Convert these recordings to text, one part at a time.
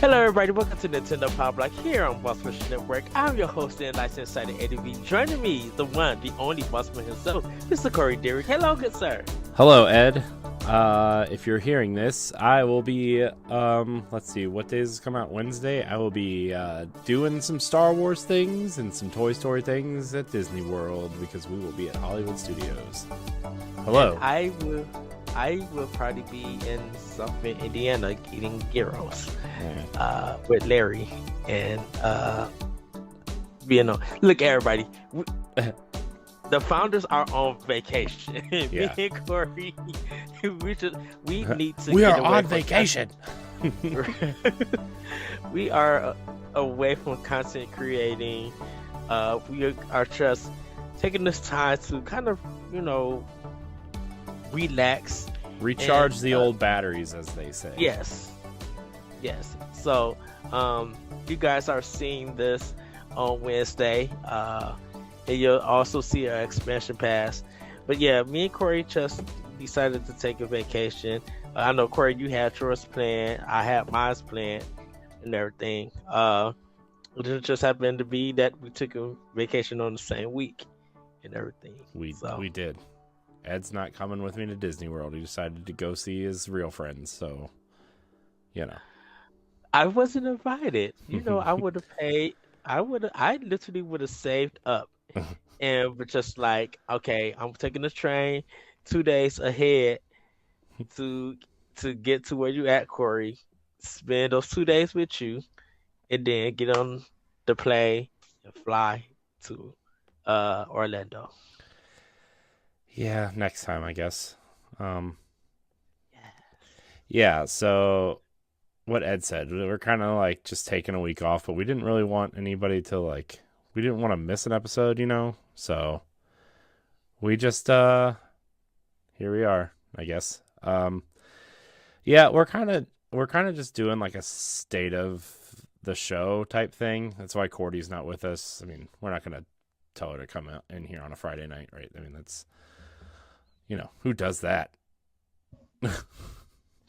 Hello, everybody. Welcome to Nintendo Pow Block here on Boss Rush Network. I'm your host and licensed insider ADV. Joining me, the one, the only bossman himself, Mr. Corey Dirrig. Hello, good sir. Hello, Ed. If you're hearing this, I will be, let's see, what days does it come out? Wednesday? I will be, doing some Star Wars things and some Toy Story things at Disney World because we will be at Hollywood Studios. Hello. And I will probably be in something Indiana eating gyros, with Larry and, look, everybody. The founders are on vacation. Yeah. Me and Corey, we need to. We get are away on from vacation. We are away from content creating. We are just taking this time to kind of, relax. Recharge the old batteries, as they say. Yes. So, you guys are seeing this on Wednesday. And you'll also see our expansion pass. But yeah, me and Corey just decided to take a vacation. I know, Corey, you had yours planned. I had mine planned and everything. It just happened to be that we took a vacation on the same week and everything. We did. Ed's not coming with me to Disney World. He decided to go see his real friends. So, I wasn't invited. I would have paid. I literally would have saved up. And we're just like, okay, I'm taking the train 2 days ahead to get to where you at, Corey. Spend those 2 days with you, and then get on the plane and fly to Orlando. Yeah, next time, I guess. Yeah, so what Ed said, we're kind of like just taking a week off, but we didn't really want anybody to we didn't want to miss an episode, so we just, here we are, I guess. Yeah, we're kind of just doing like a state of the show type thing. That's why Cordy's not with us. I mean, we're not going to tell her to come out in here on a Friday night, right? I mean, that's, who does that?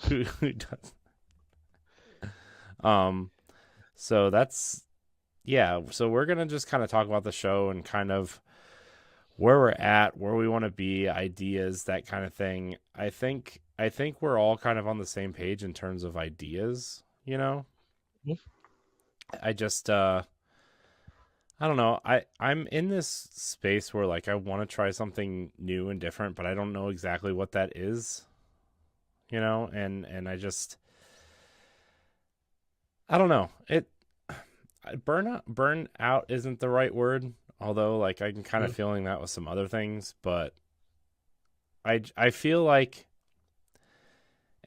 who does? So that's, yeah, so we're going to just kind of talk about the show and kind of where we're at, where we want to be, ideas, that kind of thing. I think we're all kind of on the same page in terms of ideas, I just, I don't know. I'm in this space where I want to try something new and different, but I don't know exactly what that is, and I just, I don't know. Burnout isn't the right word, although I can kind of feeling that with some other things, but I feel like,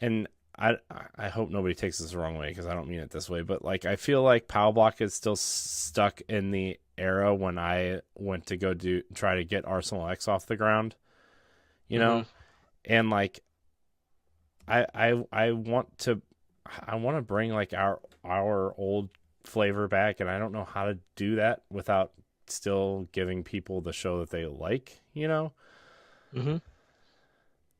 and I hope nobody takes this the wrong way because I don't mean it this way, but I feel like Pow Block is still stuck in the era when I went to go try to get Arsenal X off the ground, and I want to bring our old flavor back, and I don't know how to do that without still giving people the show that they like,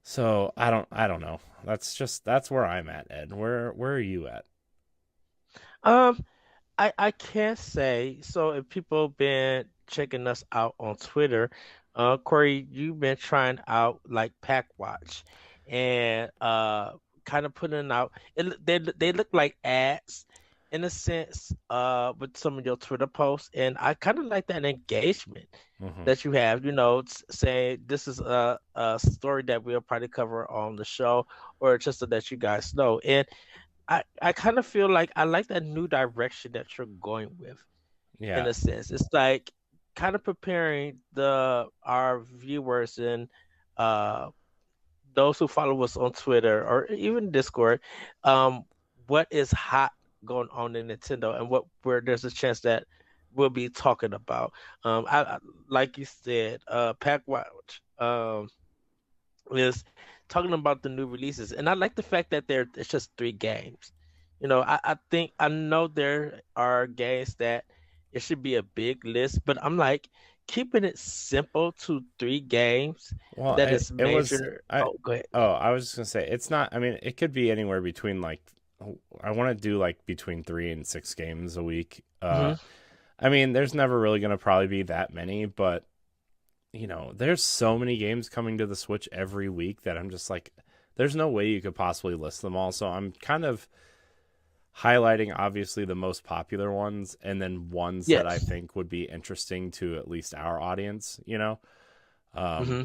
So I don't know. That's where I'm at, Ed. Where are you at? I can't say. So if people been checking us out on Twitter, Corey, you've been trying out Pack Watch and kind of putting out. They look like ads in a sense, with some of your Twitter posts, and I kind of like that engagement that you have. Saying this is a story that we'll probably cover on the show, or just so that you guys know. And I kind of feel like I like that new direction that you're going with. Yeah. In a sense, it's kind of preparing our viewers and those who follow us on Twitter or even Discord, what is hot going on in Nintendo and where there's a chance that we'll be talking about. I like you said, Pack Watch is talking about the new releases, and I like the fact that it's just 3 games. I know there are games that it should be a big list, but I'm keeping it simple to 3 games. Well, that is major. Go ahead. Oh, I was just gonna say it's not. I mean, it could be anywhere between I want to do like between 3 and 6 games a week. Hmm. I mean, there's never really going to probably be that many, but there's so many games coming to the Switch every week that I'm just like, there's no way you could possibly list them all. So I'm kind of highlighting obviously the most popular ones and then ones that I Yes. think would be interesting to at least our audience. Um, Hmm.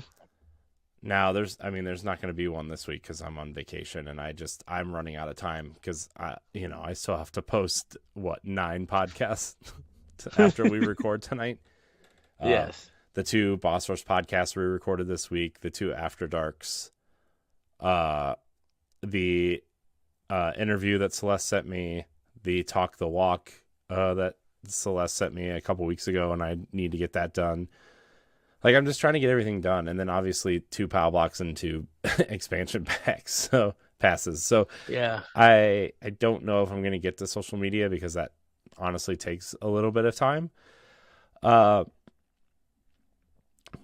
Now there's not going to be one this week because I'm on vacation and I'm running out of time because I still have to post what 9 podcasts after we record tonight. Uh, Yes. the 2 Boss Rush podcasts we recorded this week, the 2 After Darks, uh, the interview that Celeste sent me, the Talk the Walk that Celeste sent me a couple weeks ago, and I need to get that done. Like I'm just trying to get everything done, and then obviously 2 Pow Blocks and 2 expansion packs, so passes. So Yeah. I don't know if I'm gonna get to social media because that honestly takes a little bit of time. Uh,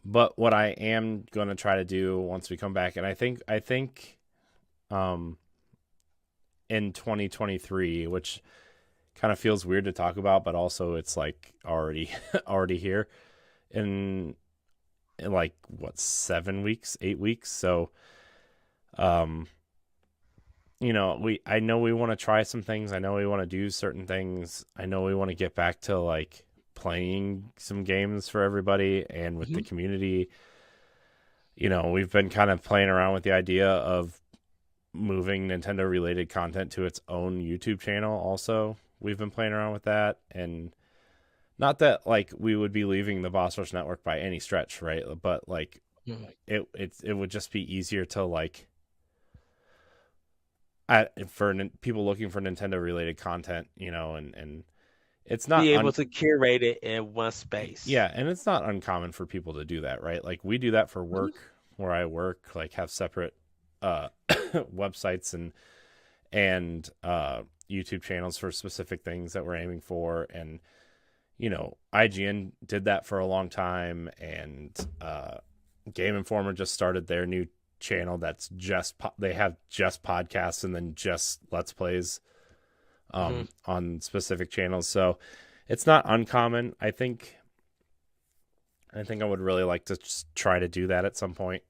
but what I am gonna try to do once we come back, and I think um in 2023, which kind of feels weird to talk about, but also it's like already already here in like what 7 weeks, 8 weeks. So um I know we want to try some things. I know we want to do certain things. I know we want to get back to like playing some games for everybody and with the Hmm. community. We've been kind of playing around with the idea of moving Nintendo related content to its own YouTube channel also. We've been playing around with that, and not that like we would be leaving the Boss Rush network by any stretch, right? But like it would just be easier to like for people looking for Nintendo related content, and it's not Be able to curate it in one space. yeah, and it's not uncommon for people to do that, right? Like we do that for Mhm. work where I work, like have separate websites and YouTube channels for specific things that we're aiming for. And IGN did that for a long time, and Game Informer just started their new channel that's they have just podcasts and then just let's plays Hmm. on specific channels. So it's not uncommon. I think I would really like to just try to do that at some point.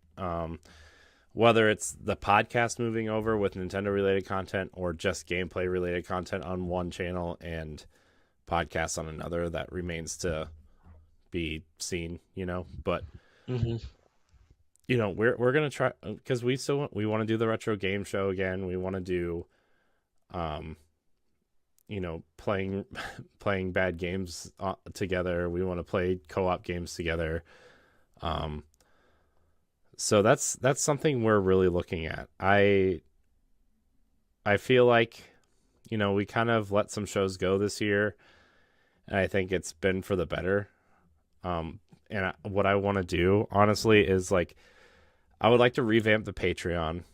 Whether it's the podcast moving over with Nintendo related content or just gameplay related content on one channel and podcasts on another, that remains to be seen. But Hmm. we're gonna try because we want to do the retro game show again. We want to do um playing playing bad games together. We want to play co-op games together. Um, so that's something we're really looking at. I feel like we kind of let some shows go this year, and I think it's been for the better. And what I want to do honestly is like I would like to revamp the Patreon.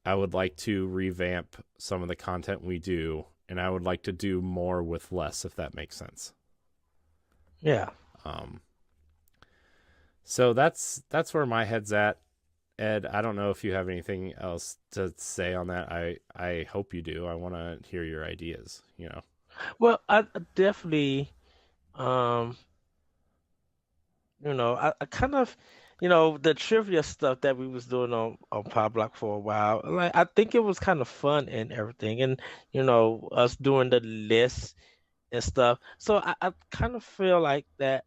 I would like to revamp some of the content we do, and I would like to do more with less, if that makes sense. Yeah. Um, so that's where my head's at. Ed, I don't know if you have anything else to say on that. I hope you do. I want to hear your ideas. Well, I definitely, um, I kind of, the trivia stuff that we was doing on Power Block for a while. Like, I think it was kind of fun and everything, and us doing the list and stuff. So I kind of feel like that,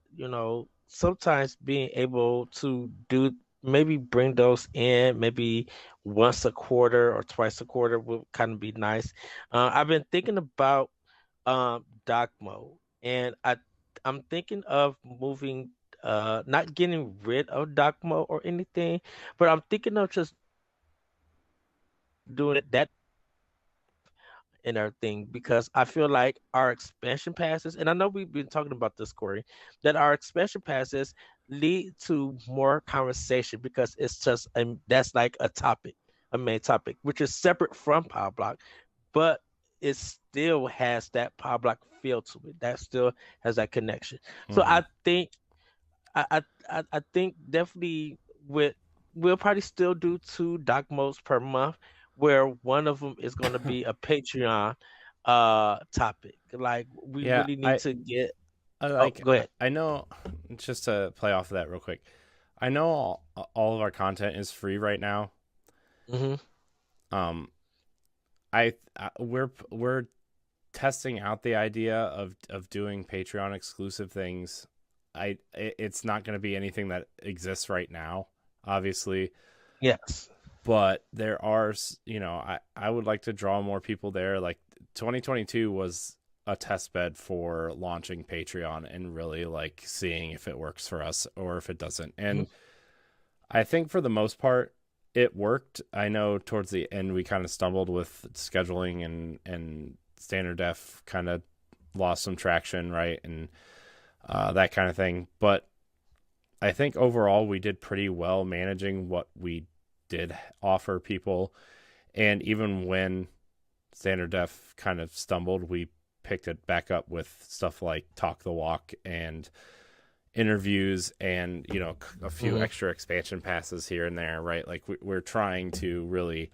sometimes being able to do maybe bring those in maybe once a quarter or twice a quarter would kind of be nice. I've been thinking about dock mode, and I'm thinking of moving, not getting rid of dock mode or anything, but I'm thinking of just doing it that and everything because I feel like our expansion passes, and I know we've been talking about this, Corey, that our expansion passes lead to more conversation because it's just that's like a main topic, which is separate from Power Block, but it still has that Power Block feel to it. That still has that connection. So Mm-hmm. I think definitely with we'll probably still do two doc modes per month where one of them is going to be a Patreon topic. Like we Yeah, really need to get. I Oh, like go ahead. I know, just to play off of that real quick. I know all of our content is free right now. Hmm. Um we're testing out the idea of doing Patreon exclusive things. It's not going to be anything that exists right now, obviously, Yes. but there are, I would like to draw more people there. Like 2022 was a test bed for launching Patreon and really like seeing if it works for us or if it doesn't. Hmm. And I think for the most part it worked. I know towards the end we kind of stumbled with scheduling, and standard def kind of lost some traction, right? And that kind of thing. But I think overall we did pretty well managing what we did offer people. And even when standard def kind of stumbled, we picked it back up with stuff like Talk the Walk and interviews, and a few Hmm. extra expansion passes here and there, right? Like we're trying to really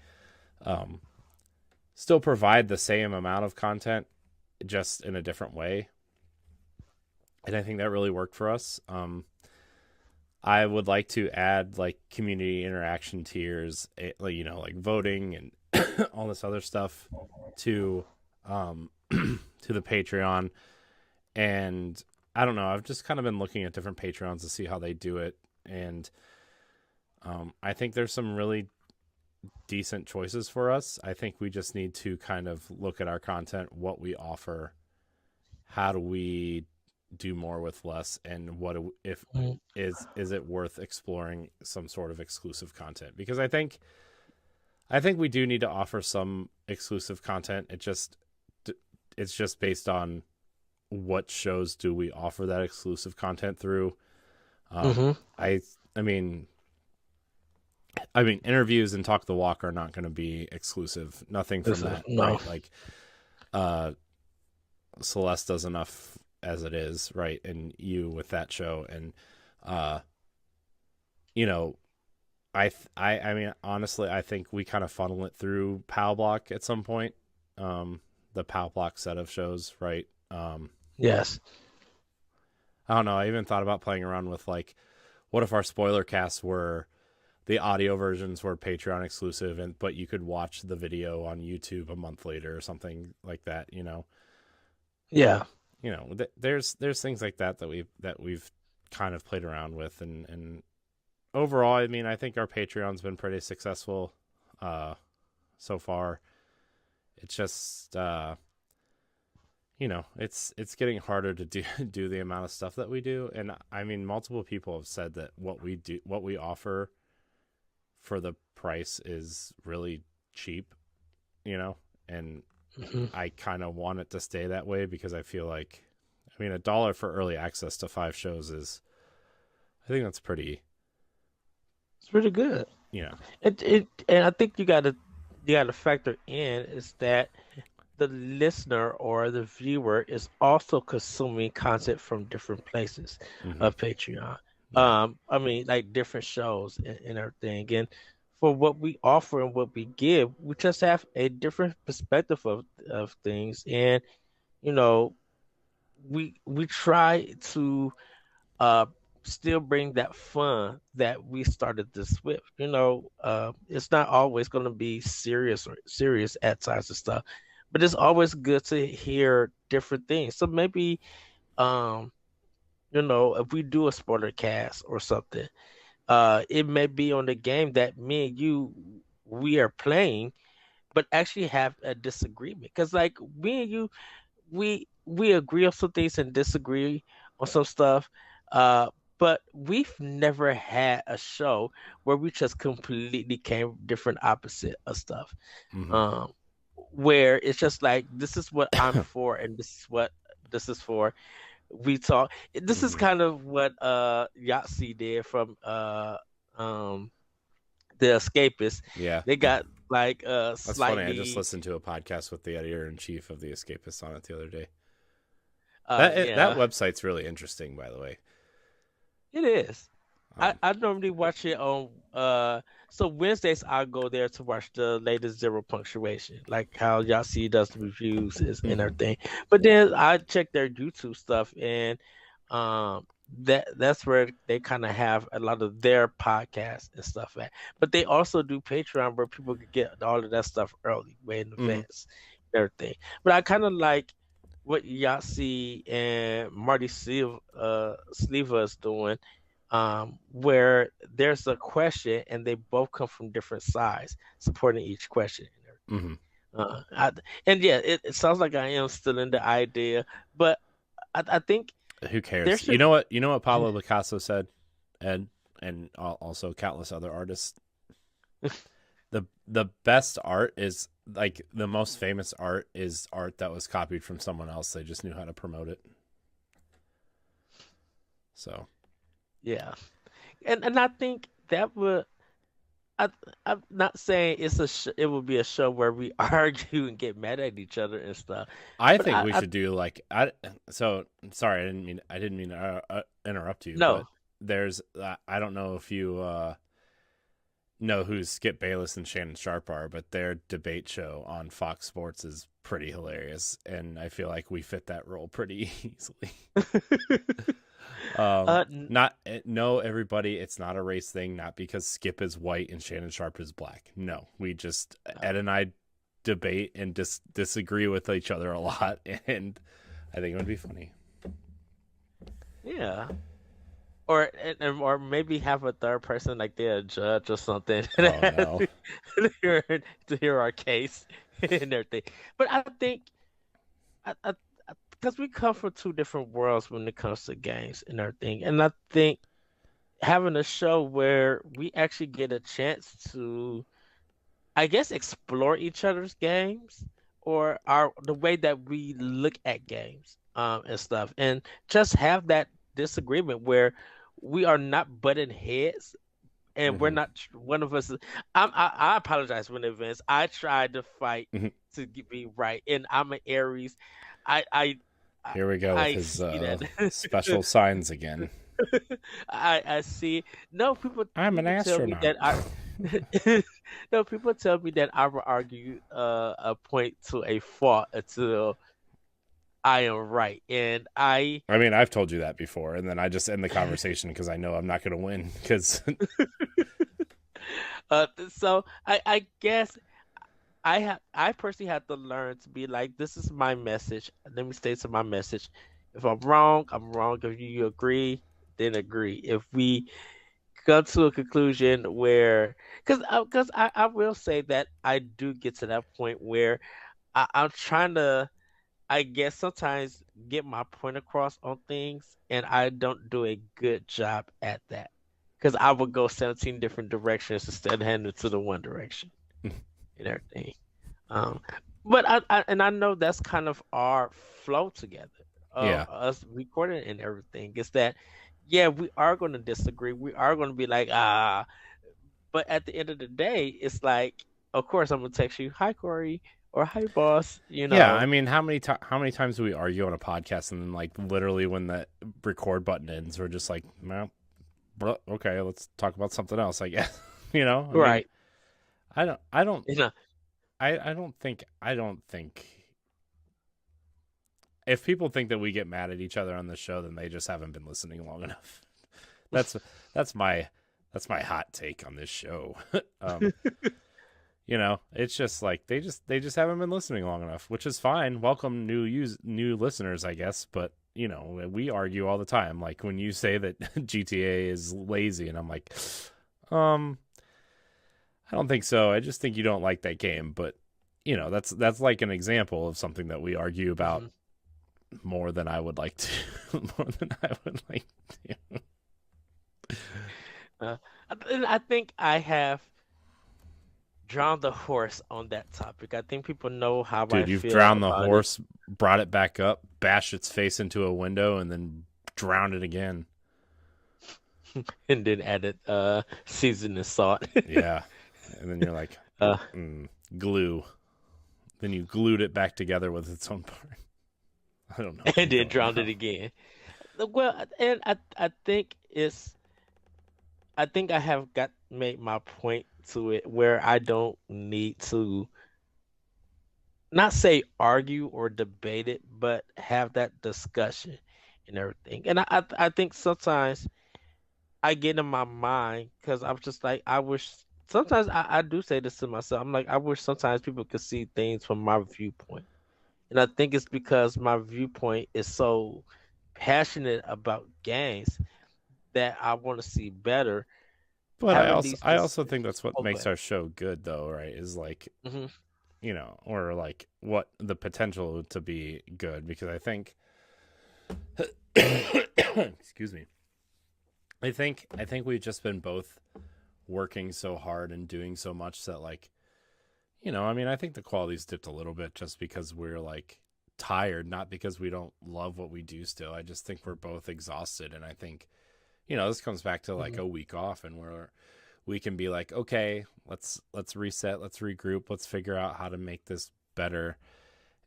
um, still provide the same amount of content, just in a different way, and I think that really worked for us. I would like to add like community interaction tiers, like like voting and all this other stuff to to the Patreon. And I don't know, I've just kind of been looking at different Patreons to see how they do it, and I think there's some really decent choices for us. I think we just need to kind of look at our content, what we offer, how do we do more with less, and what if is it worth exploring some sort of exclusive content? Because I think we do need to offer some exclusive content. It's just based on what shows do we offer that exclusive content through. Um, Hmm. I I mean interviews and Talk the Walk are not going to be exclusive. Nothing from This is that, no. right? Like uh Celeste does enough as it is, right? And you with that show, and uh you know, I mean honestly, I think we kind of funnel it through Pow Block at some point. The Pow Block set of shows, right? Yes. I don't know. I even thought about playing around with like, what if our spoiler casts were the audio versions were Patreon exclusive, and but you could watch the video on YouTube a month later or something like that. Yeah. There's things like that that we've kind of played around with, and overall, I mean, I think our Patreon's been pretty successful uh, so far. It's just it's getting harder to do do the amount of stuff that we do, and I mean, multiple people have said that what we offer for the price is really cheap, you know, and Hmm. I kind of want it to stay that way because I feel like, I mean, $1 for early access to 5 shows is, I think that's pretty, It's pretty good. you know, And I think you gotta factor in is that the listener or the viewer is also consuming content from different places hmm of Patreon. yeah, I mean, like different shows and everything. And for what we offer and what we give, we just have a different perspective of things. And you know, we try to uh still bring that fun that we started this with. It's not always going to be serious at times and stuff, but it's always good to hear different things. So maybe um if we do a spoiler cast or something, it may be on the game that me and you we are playing, but actually have a disagreement. Because like me and you, we agree on some things and disagree on some stuff. Uh, but we've never had a show where we just completely came different opposite of stuff. hmm Um, where it's just like this is what I'm for and this is what this is for. We talk. This is hmm kind of what Yahtzee did from um the Escapists. yeah. They got like That's funny. I just slightly listened to a podcast with the editor in chief of the Escapists on it the other day. That yeah, website's really interesting, by the way. it is. I normally watch it on so Wednesdays I go there to watch the latest Zero Punctuation, like how y'all see does the reviews is and Mhm. everything. But then I check their YouTube stuff and um that's where they kind of have a lot of their podcasts and stuff at. But they also do Patreon where people could get all of that stuff early, way in Mhm. advance, and everything. But I kind of like what Yahtzee and Marty Sleva is doing, where there's a question and they both come from different sides, supporting each question and everything. Mhm. I, and yeah, it sounds like I am still in the idea, but I think Who there cares? You should. know what? You know what Pablo Picasso said, and also countless other artists. The best art is like the most famous art is art that was copied from someone else. They just knew how to promote it. So Yeah, and I think that would. I, I'm not saying it will be a show where we argue and get mad at each other and stuff, I but think we should do like I. So sorry, I didn't mean to interrupt you, but no. there's I don't know if you know who Skip Bayless and Shannon Sharp are, but their debate show on Fox Sports is pretty hilarious, and I feel like we fit that role pretty easily. N- Not no, everybody. It's not a race thing. Not because Skip is white and Shannon Sharp is black. No, we just Ed and I debate and disagree with each other a lot, and I think it would be funny. yeah. Or maybe have a third person like they're a judge or something Oh no. to hear our case and everything. But I think I because we come from two different worlds when it comes to games and everything, and I think having a show where we actually get a chance to, I guess, explore each other's games or our the way that we look at games and stuff, and just have that disagreement where we are not butting heads and we're Hmm. not one of us. I apologize when events. I tried to fight Hmm. to get me right, and I'm an Aries. I I I, Here we go with I his see that. special signs again. I see. No, people I'm an people tell me astronaut. that I. No, people tell me that I will argue a point to a fault until I am right, and I. I mean, I've told you that before, and then I just end the conversation because I know I'm not going to win. Because So I guess I personally have to learn to be like, this is my message. Let me stay to my message. If I'm wrong, I'm wrong. If you agree, then agree. If we come to a conclusion where, because I will say that I do get to that point where I'm trying to, I guess sometimes get my point across on things, and I don't do a good job at that. Because I would go 17 different directions instead of heading to the one direction and everything. Um, but I know that's kind of our flow together of yeah, us recording and everything. Is that yeah, we are going to disagree. We are going to be like but at the end of the day, it's like, of course, I'm gonna text you, hi Corey or hi boss. yeah. I mean, how many times do we argue on a podcast, and then like literally when the record button ends, we're just like, well, okay, let's talk about something else. I guess you know. I mean, Right. I don't, I don't, You know, I don't think if people think that we get mad at each other on the show, then they just haven't been listening long enough. That's that's my hot take on this show. um, it's just like they just haven't been listening long enough, which is fine. Welcome new listeners, I guess. But we argue all the time. Like when you say that GTA is lazy, and I'm like, um, I don't think so. I just think you don't like that game. But that's like an example of something that we argue about mhm. more than I would like to. More than I would like to. uh, I think I have drawn the horse on that topic. I think people know how I Dude, you've feel drowned the about it. horse, brought it back up, bashed its face into a window, and then drowned it again. And then added seasoning salt. Yeah. And then you're like, uh, glue. Then you glued it back together with its own part. I don't know what and I'm then doing drowned now. it again. Well, and I think it's I think I have got made my point to it where I don't need to not say argue or debate it, but have that discussion and everything. And I think sometimes I get in my mind because I'm just like I wish sometimes I do say this to myself. I'm like I wish sometimes people could see things from my viewpoint. And I think it's because my viewpoint is so passionate about games that I want to see better. But Having these I dis also think that's what makes okay. our show good, though, right? Is like, Hmm. or like what the potential to be good, because I think excuse me. I think we've just been both working so hard and doing so much that, like, I mean, I think the quality's dipped a little bit just because we're like tired, not because we don't love what we do still. I just think we're both exhausted, and I think, this comes back to like Hmm. a week off, and we can be like, okay, let's reset, let's regroup, let's figure out how to make this better.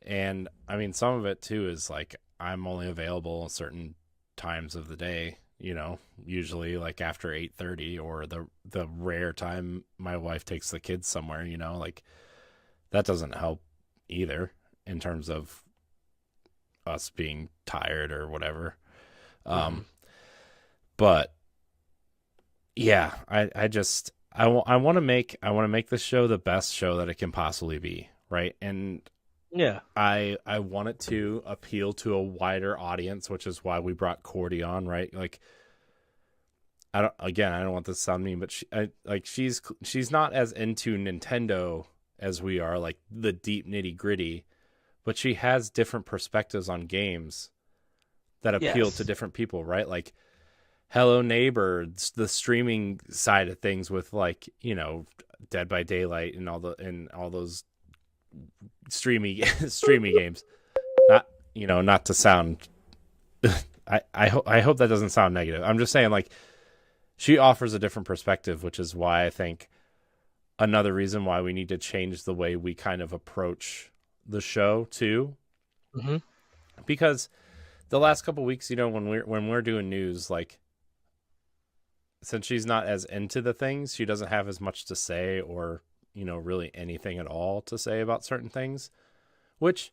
And I mean, some of it too is like I'm only available certain times of the day, usually like after 8:30, or the rare time my wife takes the kids somewhere, like that doesn't help either in terms of us being tired or whatever. Hmm. Um but yeah, I want to make this show the best show that it can possibly be, right? And Yeah. I want it to appeal to a wider audience, which is why we brought Cordy on, right? Like, I don't want this to sound mean, but she's not as into Nintendo as we are, like the deep nitty gritty, but she has different perspectives on games that appeal to Yes. different people, right? Like Hello Neighbor, the streaming side of things with, like, Dead by Daylight and all those streamy streamy games. Not not to sound I hope that doesn't sound negative. I'm just saying, like, she offers a different perspective, which is why I think another reason why we need to change the way we kind of approach the show too. Hmm. Because the last couple weeks, when we're doing news, like, since she's not as into the things, she doesn't have as much to say, or really anything at all to say about certain things, which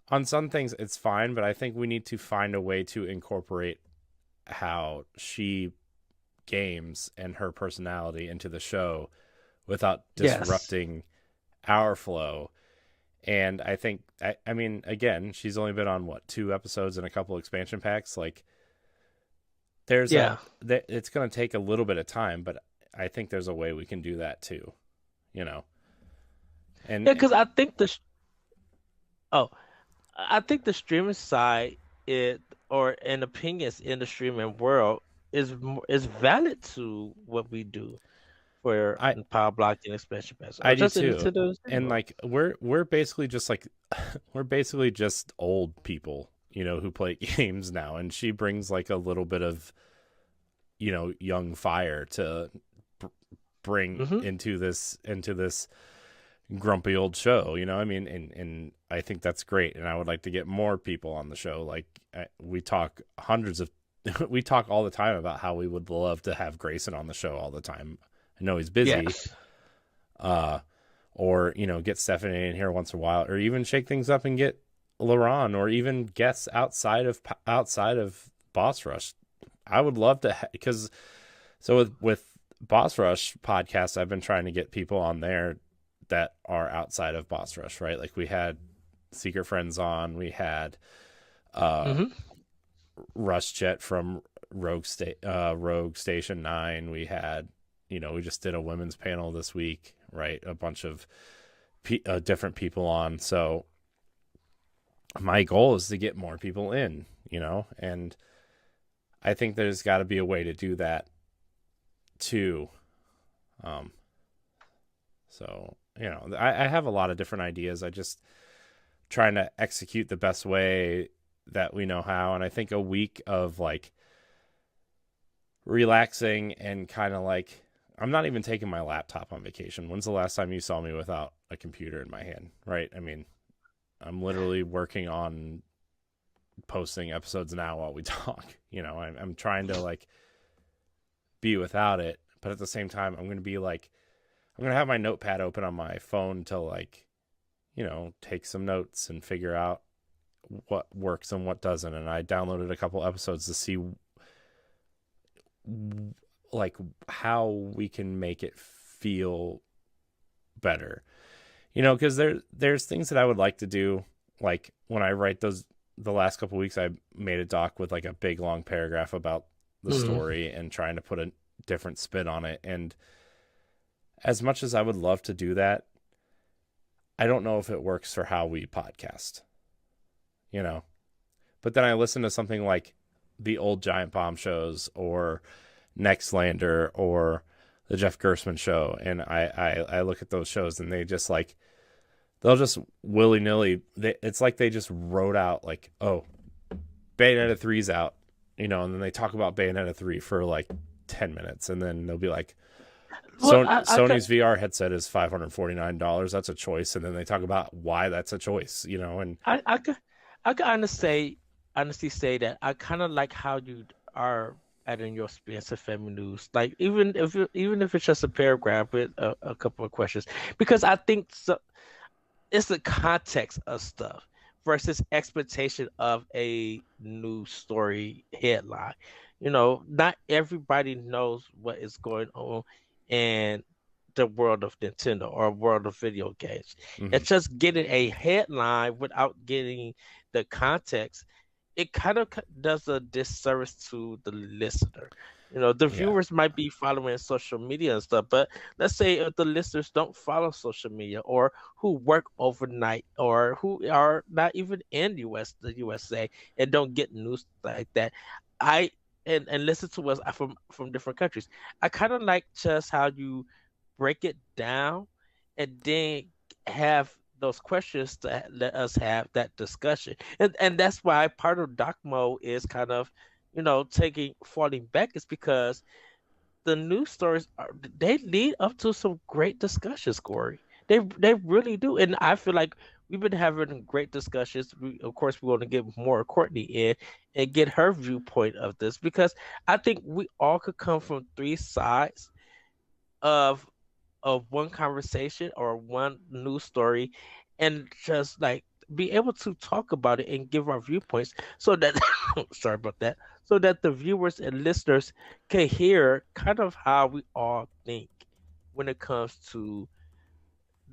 on some things it's fine, but I think we need to find a way to incorporate how she games and her personality into the show without Yes. disrupting our flow. And I think, I mean, again, she's only been on what, 2 episodes and a couple expansion packs. Like, Yeah. it's going to take a little bit of time, but I think there's a way we can do that too, you know. Yeah, And because I think oh, I think the streaming side it or an opinions in the streaming world is valid to what we do for I Power Block and expansion pass or I do just in too. Nintendo in And general. like we're basically just like we're basically just old people, who play games now, and she brings like a little bit of, young fire to bring Hmm. into this grumpy old show, I mean, and I think that's great, and I would like to get more people on the show. Like, we talk hundreds of we talk all the time about how we would love to have Grayson on the show all the time. I know he's busy, Yes. uh or get Stephanie in here once in a while, or even shake things up and get LaRon, or even guests outside of Boss Rush. I would love to, because so with Boss Rush podcast, I've been trying to get people on there that are outside of Boss Rush, right? Like, we had Secret Friends on, we had uh Hmm. Rush Jet from Rogue Station 9, we had, we just did a women's panel this week, right? A bunch of different people on. So my goal is to get more people in, and I think there's got to be a way to do that too. Um, so, I have a lot of different ideas. I just trying to execute the best way that we know how. And I think a week of like relaxing and kind of like, I'm not even taking my laptop on vacation. When's the last time you saw me without a computer in my hand? Right. I mean, I'm literally working on posting episodes now while we talk. I'm trying to like be without it, but at the same time, I'm gonna be like, I'm gonna have my notepad open on my phone to like, take some notes and figure out what works and what doesn't. And I downloaded a couple episodes to see like how we can make it feel better. Because there's things that I would like to do. Like when I write those, the last couple of weeks, I made a doc with like a big long paragraph about the Mhm. story and trying to put a different spin on it. And as much as I would love to do that, I don't know if it works for how we podcast, you know? But then I listen to something like the old Giant Bomb shows or Nextlander or the Jeff Gersman show. And I look at those shows and they just like, they'll just willy nilly. It's like they just wrote out like, oh, Bayonetta 3's out, and then they talk about Bayonetta 3 for like 10 minutes. And then they'll be like, Well, Sony's VR headset is $549. That's a choice. And then they talk about why that's a choice, and I could honestly say that I kind of like how you are adding your experience of family news. Like even if it's just a paragraph with a couple of questions, because I think so, it's the context of stuff versus expectation of a news story headline. Not everybody knows what is going on in the world of Nintendo or world of video games. mm-hmm. It's just getting a headline without getting the context. It kind of does a disservice to the listener. The Yeah. viewers might be following social media and stuff, but let's say if the listeners don't follow social media or who work overnight or who are not even in the USA and don't get news like that, I and listen to us from different countries. I kind of like just how you break it down and then have those questions to let us have that discussion. And that's why part of doc mode is kind of, taking falling back is because the news stories they lead up to some great discussions, Corey. They really do. And I feel like we've been having great discussions. Of course, we want to get more Courtney in and get her viewpoint of this because I think we all could come from three sides of one conversation or one news story and just like be able to talk about it and give our viewpoints so that sorry about that, so that the viewers and listeners can hear kind of how we all think when it comes to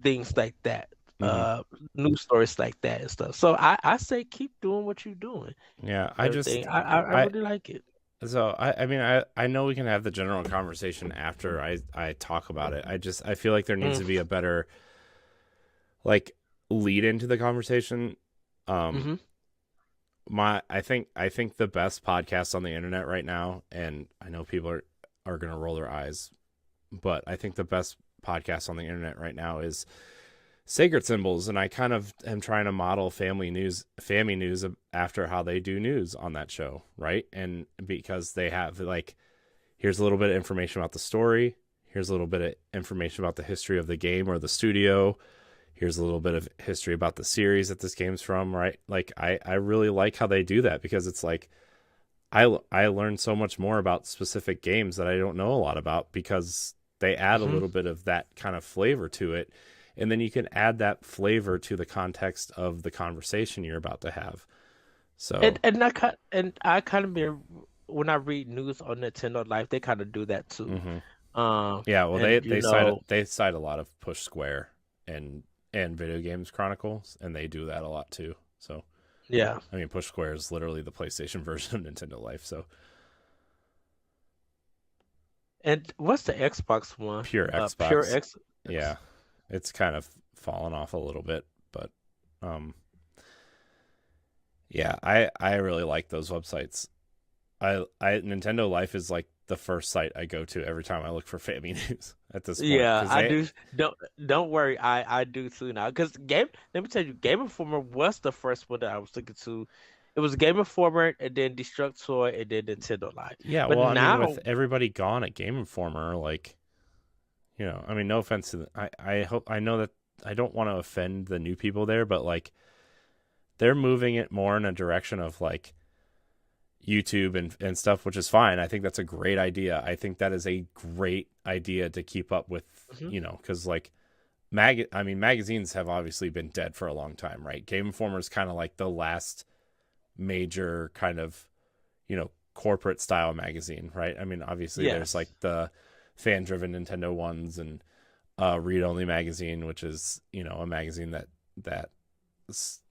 things like that, Mm-hmm. news stories like that and stuff. So I say keep doing what you're doing Yeah. and everything. I I, really like it. I mean, I know we can have the general conversation after I talk about it. I feel like there needs Mm, to be a better like lead into the conversation. Um, mm-hmm. I think the best podcast on the internet right now, and I know people are gonna roll their eyes, but I think the best podcast on the internet right now is Sacred Symbols, and I kind of am trying to model family news after how they do news on that show, right? And because they have like, here's a little bit of information about the story, here's a little bit of information about the history of the game or the studio, here's a little bit of history about the series that this game's from, right? Like I really like how they do that because it's like I learned so much more about specific games that I don't know a lot about because they add a Mm-hmm. little bit of that kind of flavor to it. And then you can add that flavor to the context of the conversation you're about to have. So, And I kind of been when I read news on Nintendo Life, they kind of do that too. mhm. Yeah, well, And they cite a lot of Push Square and Video Games Chronicles, and they do that a lot too. So, yeah. I mean, Push Square is literally the PlayStation version of Nintendo Life. So, And what's the Xbox one? pure Pure Xbox. X. Yeah, it's kind of fallen off a little bit, but um, yeah, I really like those websites. I Nintendo Life is like the first site I go to every time I look for Family News at this point Yeah, because I they do. Don't worry, I do too now. Because game, let me tell you, Game Informer was the first one that I was looking to. It was Game Informer, and then Destructoid, and then Nintendo Life. yeah, But well, I mean, now, with everybody gone at Game Informer, like, I mean, no offense to I hope I know that I don't want to offend the new people there, but like they're moving it more in a direction of like YouTube and stuff, which is fine. I think that's a great idea. I think that is a great idea to keep up with, Hmm. because like magazines have obviously been dead for a long time, right? Game Informer is kind of like the last major kind of, corporate style magazine, right? I mean, obviously there's like Yes. the fan driven Nintendo ones and Read Only magazine, which is, a magazine that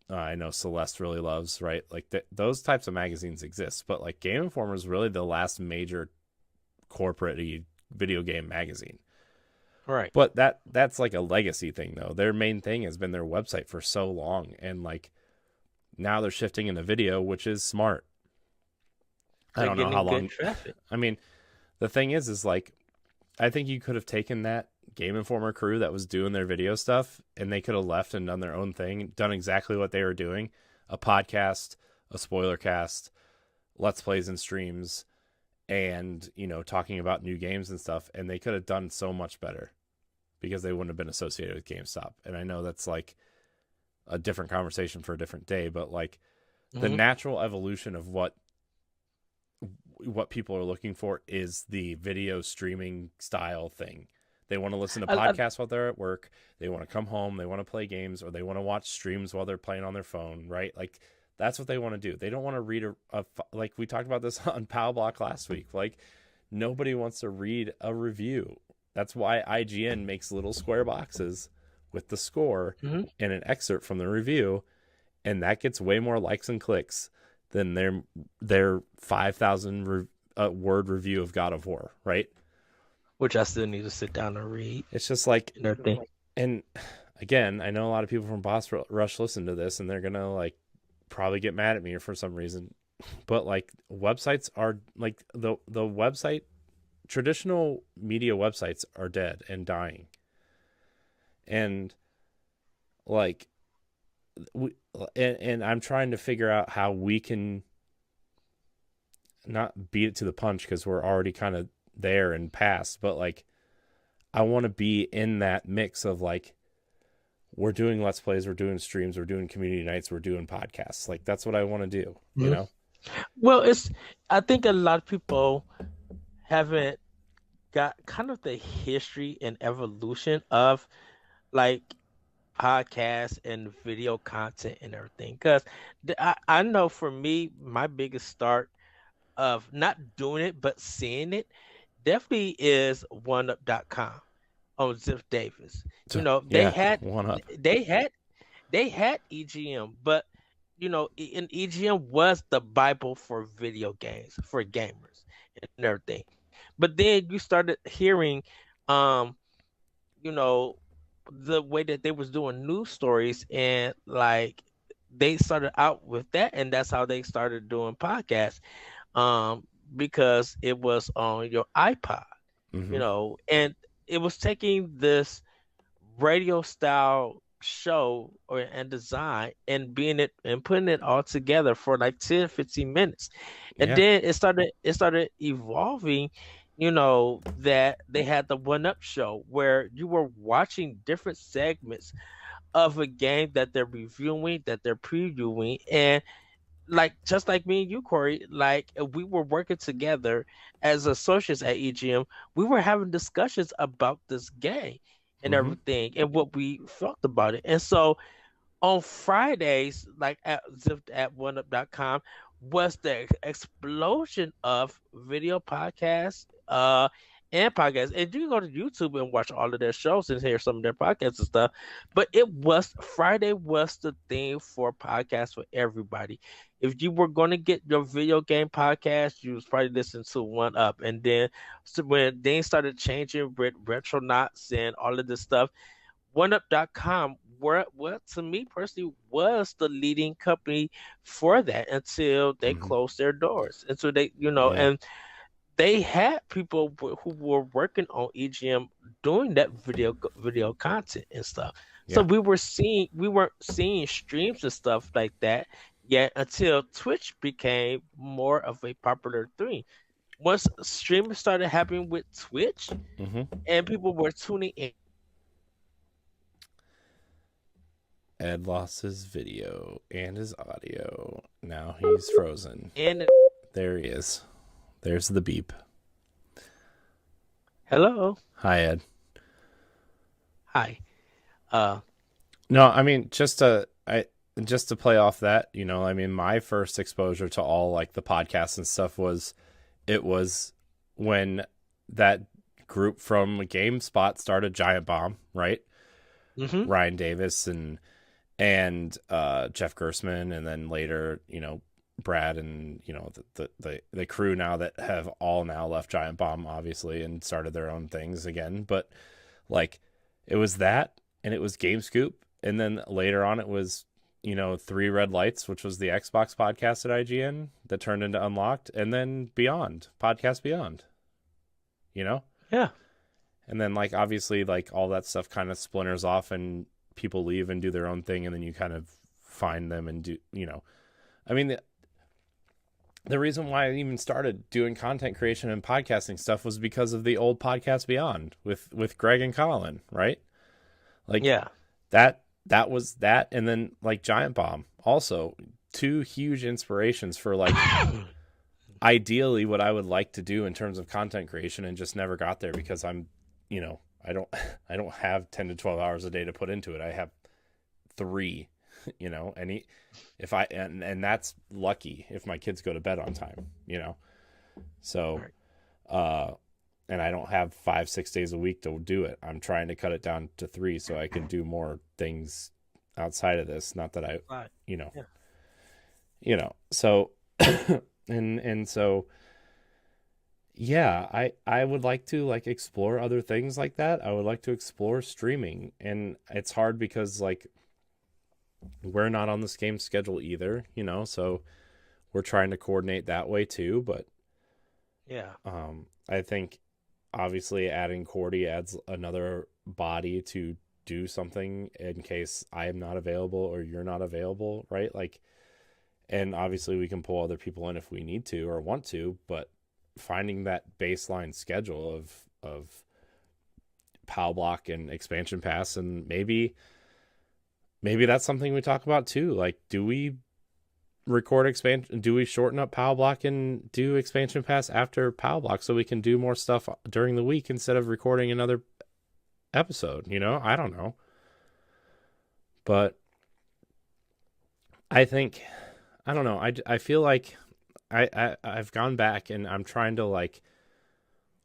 I know Celeste really loves, right? Like those types of magazines exist, but like Game Informer is really the last major corporate video game magazine. Right. But that's like a legacy thing though. Their main thing has been their website for so long, and like now they're shifting into video, which is smart. I They're don't know how getting good long. traffic. I mean, the thing is like I think you could have taken that Game Informer crew that was doing their video stuff and they could have left and done their own thing, done exactly what they were doing, a podcast, a spoiler cast, let's plays and streams, and, talking about new games and stuff. And they could have done so much better because they wouldn't have been associated with GameStop. And I know that's like a different conversation for a different day, but like the Hmm. natural evolution of what people are looking for is the video streaming style thing. They want to listen to I, podcasts while they're at work. They want to come home. They want to play games, or they want to watch streams while they're playing on their phone, right? Like that's what they want to do. They don't want to read like we talked about this on Pow Block last week. Like nobody wants to read a review. That's why IGN makes little square boxes with the score mhm. and an excerpt from the review, and that gets way more likes and clicks than their 5,000 word review of God of War, right? Which I still need to sit down and read It's just like, and everything. and again, I know a lot of people from Boss Rush listen to this, and they're gonna like probably get mad at me for some reason, but like websites are like the website traditional media websites are dead and dying, and like we and I'm trying to figure out how we can not beat it to the punch because we're already kind of there and past, but like I want to be in that mix of like we're doing let's plays, we're doing streams, we're doing community nights, we're doing podcasts. Like that's what I want to do, you Mhm. know? Well, I think a lot of people haven't got kind of the history and evolution of like podcasts and video content and everything. Because I know for me, my biggest start of not doing it but seeing it definitely is OneUp.com on Ziff Davis. You know, they Yeah, had one up. they had they had EGM, but and EGM was the Bible for video games, for gamers and everything. But then you started hearing, um, you know, the way that they was doing news stories, and like they started out with that, and that's how they started doing podcasts. Because it was on your iPod, Mm-hmm. and it was taking this radio style show or and design and being it and putting it all together for like 10 15 minutes, and Yeah. then it started evolving, that they had the One Up show where you were watching different segments of a game that they're reviewing, that they're previewing, and like just like me and you, Corey, like we were working together as associates at EGM. We were having discussions about this game and Mm-hmm. everything and what we felt about it. And so on Fridays, like at zipped at oneup.com, was the explosion of video podcasts, and podcasts. And you can go to YouTube and watch all of their shows and hear some of their podcasts and stuff. But Friday was the thing for podcasts for everybody. If you were going to get your video game podcast, you was probably listening to One Up. And then so when they started changing with Retronauts and all of this stuff, OneUp.com, where what to me personally was the leading company for that until they Mm-hmm. closed their doors. And so Yeah. and they had people who were working on EGM doing that video content and stuff. So Yeah. we weren't seeing streams and stuff like that yet until Twitch became more of a popular thing. Once streaming started happening with Twitch Mm-hmm. and people were tuning in. Ed lost his video and his audio. Now he's frozen. And There he is. There's the beep. Hello. Hi, Ed. Hi. Uh, No, I mean just to play off that, I mean my first exposure to all like the podcasts and stuff was when that group from GameSpot started Giant Bomb, right? mm-hmm. Ryan Davis and Jeff Gersman, and then later, Brad and the crew now that have all now left Giant Bomb, obviously, and started their own things again. But like, it was that, and it was Game Scoop, and then later on it was Three Red Lights, which was the Xbox podcast at IGN that turned into Unlocked, and then Beyond Podcast Beyond, you know, Yeah. and then like obviously like all that stuff kind of splinters off and people leave and do their own thing, and then you kind of find them and do I mean the reason why I even started doing content creation and podcasting stuff was because of the old Podcast Beyond with Greg and Colin, right? Like Yeah. that was that, and then like Giant Bomb, also two huge inspirations for like ideally what I would like to do in terms of content creation, and just never got there because I don't I don't have 10 to 12 hours a day to put into it. I have 3, and if I and that's lucky if my kids go to bed on time, So Right. and I don't have 5-6 days a week to do it. I'm trying to cut it down to 3 so I can do more things outside of this. Not that I, Right. you know, Yeah. So and so yeah, I would like to like explore other things like that. I would like to explore streaming, and it's hard because like we're not on this game schedule either, so we're trying to coordinate that way too, but Yeah. I think obviously adding Cordy adds another body to do something in case I am not available or you're not available, right? Like, and obviously we can pull other people in if we need to or want to, but finding that baseline schedule of Pow Block and expansion pass, and maybe that's something we talk about too. Like, do we record expansion? Do we shorten up Pow Block and do expansion pass after Pow Block so we can do more stuff during the week instead of recording another episode? I don't know, but I think I don't know. I feel like I've gone back and I'm trying to like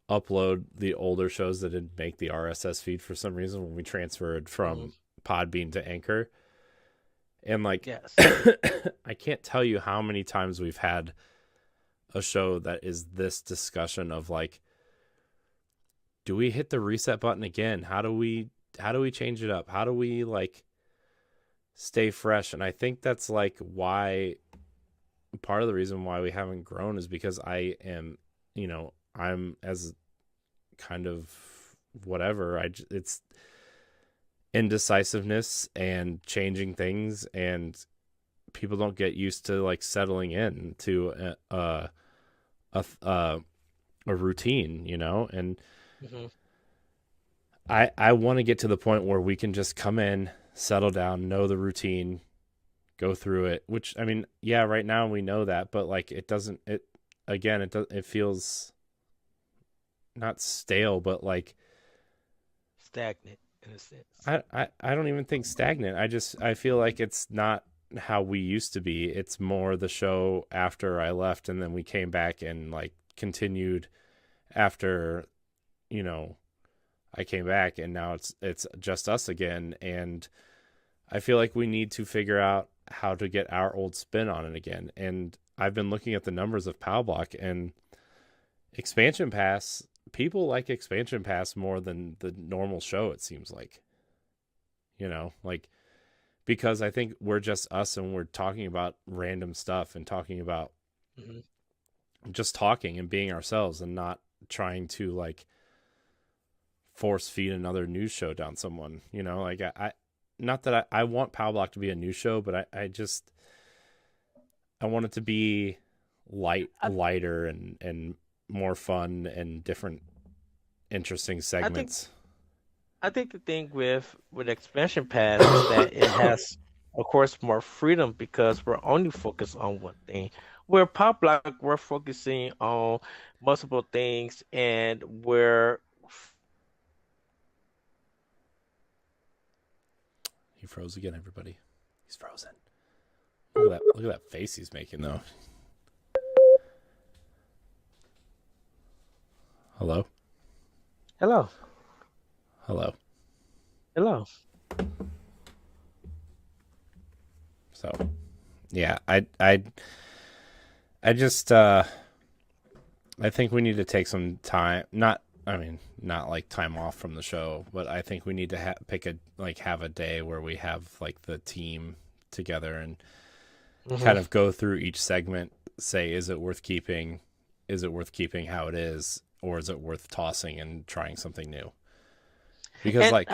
upload the older shows that didn't make the RSS feed for some reason when we transferred Mm-hmm. from Podbean to Anchor. And like, Yes. I can't tell you how many times we've had a show that is this discussion of like, do we hit the reset button again? How do we change it up? How do we like stay fresh? And I think that's like why part of the reason why we haven't grown is because I am, I'm as kind of whatever. It's indecisiveness and changing things, and people don't get used to like settling in to a routine, and Mm-hmm. I want to get to the point where we can just come in, settle down, know the routine, go through it, which I mean, yeah, right now we know that, but like it feels not stale, but like Stagnant in a sense. I don't even think stagnant. I feel like it's not how we used to be. It's more the show after I left, and then we came back and like continued after, I came back, and now it's just us again. And I feel like we need to figure out how to get our old spin on it again. And I've been looking at the numbers of Pow Block and expansion pass. People like expansion pass more than the normal show, it seems like. Like, because I think we're just us and we're talking about random stuff and talking about Mm-hmm. just talking and being ourselves and not trying to like force feed another news show down someone, like I not that I want Pow Block to be a news show, but I want it to be I, lighter and more fun and different interesting I think segments. I think the thing with expansion pass is that it has, of course, more freedom because we're only focused on one thing. where Pop Block we're focusing on multiple things and we're He froze again, everybody. He's frozen. Look at that! Look at that face he's making, though. Hello, hello, hello. hello. So, yeah, I just, I think we need to take some time. Not, I mean, not like time off from the show, but I think we need to pick a like have a day where we have like the team together and Hmm. kind of go through each segment. Say, is it worth keeping? Is it worth keeping how it is, or is it worth tossing and trying something new? Because And like,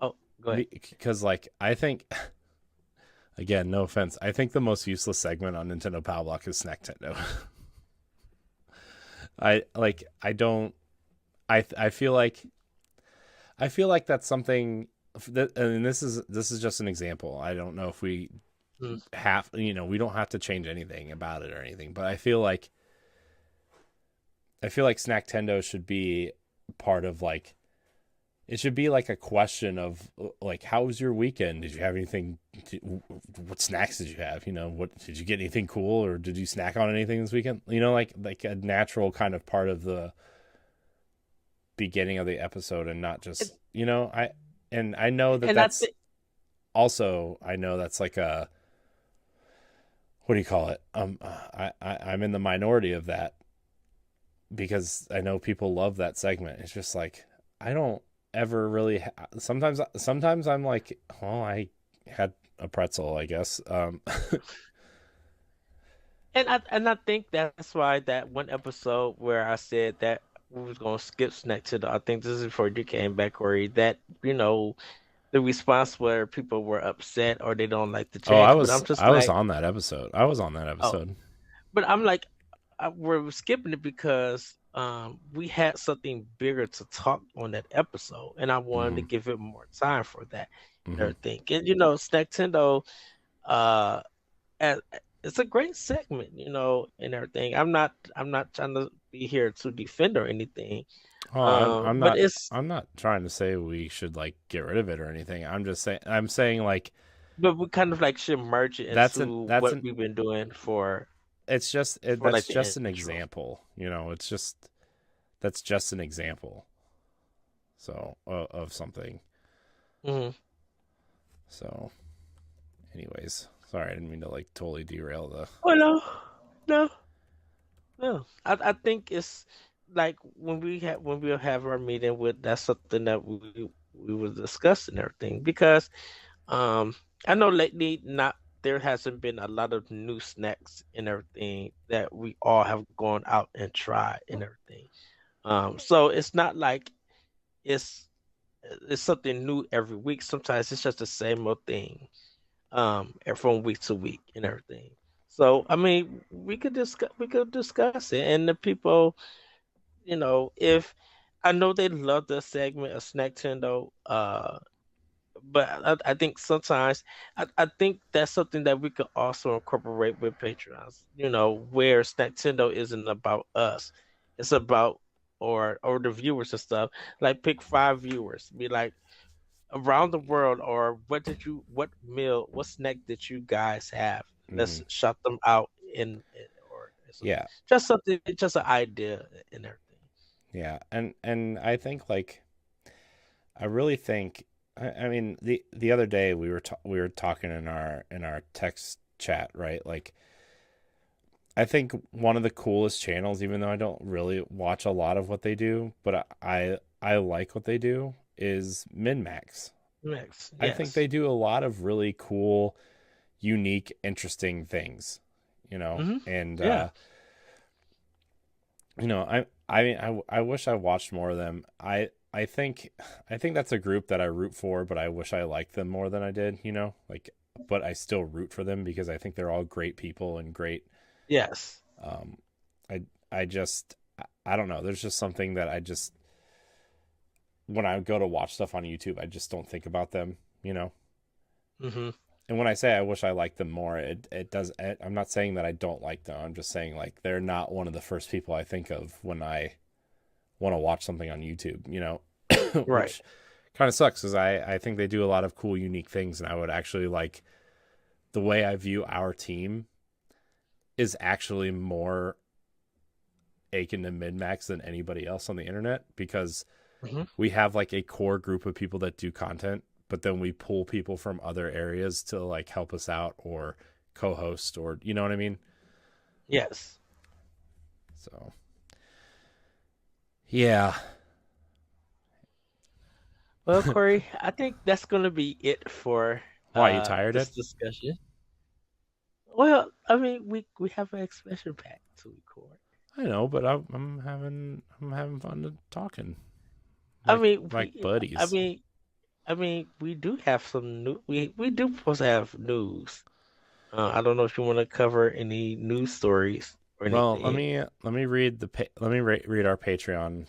oh, go ahead. because like, I think again, no offense, I think the most useless segment on Nintendo Pow Block is Snack Tendo. I like, I don't I feel like that's something that, and this is just an example. I don't know if we Mm. have, we don't have to change anything about it or anything, but I feel like Snack Tendo should be part of like, it should be like a question of like, how was your weekend? Did you have anything? What snacks did you have? What did you get anything cool, or did you snack on anything this weekend? Like a natural kind of part of the beginning of the episode, and not And, just, I know that and I that's think, also, I know that's like a, what do you call it? I'm in the minority of that, because I know people love that segment. It's just like, I don't ever really sometimes I'm like, oh, I had a pretzel, I guess. and I think that's why that one episode where I said that we was gonna skip Snack to the, I think this is before you came back, Corey, that the response where people were upset or they don't like the Oh, change. But I'm just I was like, on that episode. I was on that oh, episode. but I'm like, we're skipping it because we had something bigger to talk on that episode, and I wanted to Mm-hmm. give it more time for that and Mm-hmm. everything. And Snack Tendo, uh, as, it's a great segment, and everything. I'm not trying to be here to defend or anything. Oh, But it's I'm not trying to say we should like get rid of it or anything. I'm saying like, but we kind of like should merge it into that's what an we've been doing for that's like the just an intro. example. It's just that's just an example. So of something. Hmm. So, anyways, sorry, I didn't mean to like totally derail the. Oh no, no, no. I think it's like when we have our meeting with, that's something that we were discussing everything because I know lately not there hasn't been a lot of new snacks and everything that we all have gone out and tried and everything. So it's not like it's it's something new every week. Sometimes it's just the same old thing, from week to week and everything. So I mean, we could discuss it, and the people, if I know they love the segment of Snack Tendo, but I think sometimes I think that's something that we could also incorporate with Patreons, where Nintendo isn't about us. It's about or the viewers and stuff. Like pick five viewers. Be like around the world, or what snack did you guys have? Mm-hmm. Let's shout them out or something. Yeah, Just something, just an idea and everything. yeah, and I think like, I really think, I mean, the other day we were talking in our text chat, right? Like, I think one of the coolest channels, even though I don't really watch a lot of what they do, but I like what they do, is MinMax. Next, I think yes. they do a lot of really cool, unique, interesting things, Hmm. and Yeah. I mean, I wish I watched more of them. I think that's a group that I root for, but I wish I liked them more than I did, like, but I still root for them because I think they're all great people and great. Yes. Um, I I just, I don't know. There's just something that I just, when I go to watch stuff on YouTube, I just don't think about them. Hmm. And when I say I wish I liked them more, it does. I'm not saying that I don't like them. I'm just saying like they're not one of the first people I think of when I want to watch something on YouTube. Right. Which kind of sucks because I think they do a lot of cool, unique things, and I would actually like the way I view our team is actually more Aiken and Midmax than anybody else on the internet because Hmm. we have like a core group of people that do content, but then we pull people from other areas to like help us out or co-host or you know what I mean? Yes. So yeah. Well, Corey, I think that's gonna be it for Why you tired, this Ed? discussion. Well, I mean, we have an expansion pack to record. I know, but I'm having fun talking I like mean, like buddies. we do have some new. We do supposed to have news. I don't know if you want to cover any news stories or Well, anything. let me read let me read our Patreon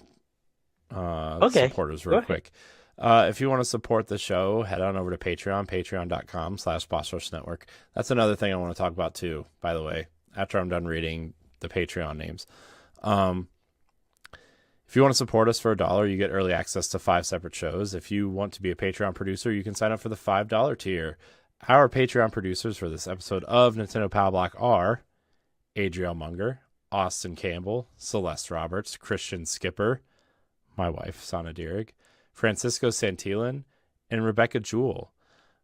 Okay, supporters go real ahead. quick. If you want to support the show, head on over to Patreon, patreon.com/Boss Rush Network. That's another thing I want to talk about too, by the way, after I'm done reading the Patreon names. Um, if you want to support us for $1, you get early access to 5 separate shows. If you want to be a Patreon producer, you can sign up for the $5 tier. Our Patreon producers for this episode of Nintendo Pow Block are Adriel Munger, Austin Campbell, Celeste Roberts, Christian Skipper, my wife, Sana Dirrig, Francisco Santillan, and Rebecca Jewell.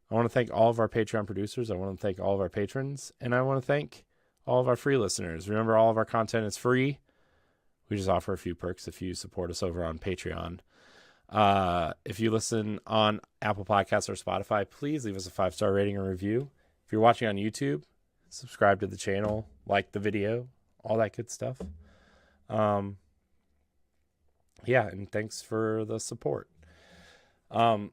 I want to thank all of our Patreon producers. I want to thank all of our patrons. And I want to thank all of our free listeners. Remember, all of our content is free. We just offer a few perks if you support us over on Patreon. If you listen on Apple Podcasts or Spotify, please leave us a 5-star rating or review. If you're watching on YouTube, subscribe to the channel, like the video, all that good stuff. Um, yeah, and thanks for the support. Um,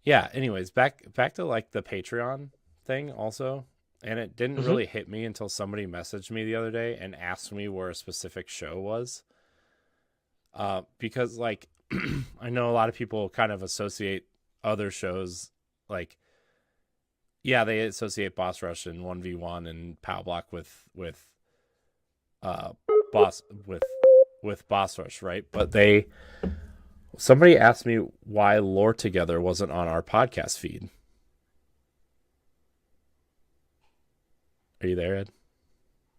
yeah. Anyways, back to like the Patreon thing also, and it didn't Hmm. really hit me until somebody messaged me the other day and asked me where a specific show was. Because like I know a lot of people kind of associate other shows like yeah they associate Boss Rush and 1v1 and Pow Block with uh boss with Boss Rush, right? But they somebody asked me why Lore Together wasn't on our podcast feed. Are you there, Ed?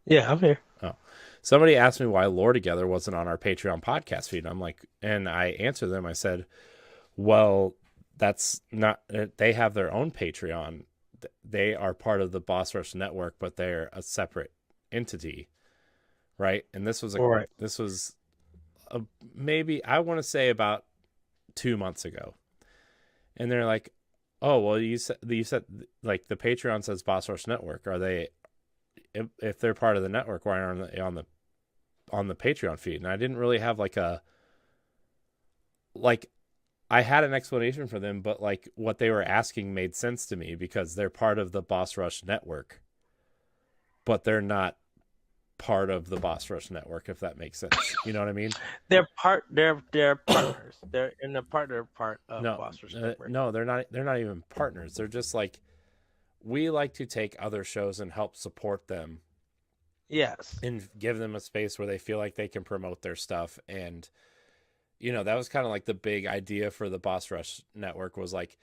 Yeah, I'm here. Oh. Somebody asked me why Lore Together wasn't on our Patreon podcast feed. I'm like, and I answered them. I said, well, that's not, they have their own Patreon. They are part of the Boss Rush network, but they're a separate entity. Right. And All right. this was a, maybe, I want to say about 2 months ago. And they're like, oh, well, you said like the Patreon says Boss Rush network. Are they, if they're part of the network, why aren't they on the Patreon feed? And I didn't really have like I had an explanation for them, but like what they were asking made sense to me because they're part of the Boss Rush network, but they're not part of the Boss Rush network, if that makes sense. You know what I mean? They're partners. They're in the partner part of No, Boss Rush Network. no, they're not. They're not even partners. They're just like we like to take other shows and help support them Yes. and give them a space where they feel like they can promote their stuff. And that was kind of like the big idea for the Boss Rush network was like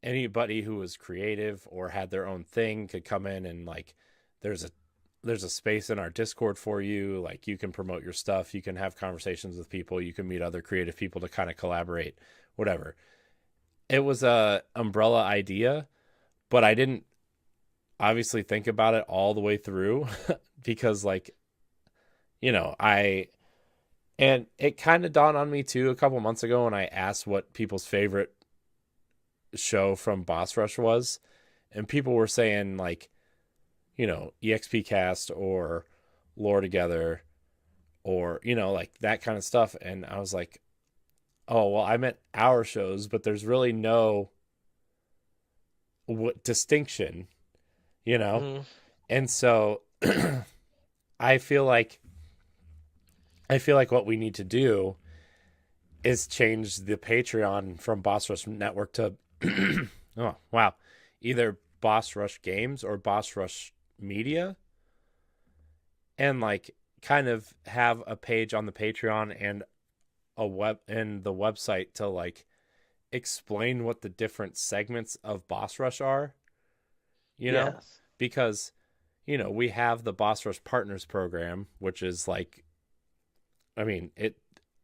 anybody who was creative or had their own thing could come in and like there's a space in our Discord for you. Like you can promote your stuff, you can have conversations with people, you can meet other creative people to kind of collaborate, whatever. It was a umbrella idea, but I didn't obviously think about it all the way through because like I and it kind of dawned on me too a couple months ago when I asked what people's favorite show from Boss Rush was, and people were saying like, EXP Cast or Lore Together or, like that kind of stuff. And I was like, oh, well, I meant our shows, but there's really no distinction, you know? Hmm. And so I feel like what we need to do is change the Patreon from Boss Rush Network to oh wow, either Boss Rush Games or Boss Rush Media, and like kind of have a page on the Patreon and a web and the website to like explain what the different segments of Boss Rush are, you know? Yes. Because, we have the Boss Rush Partners program, which is like, I mean, it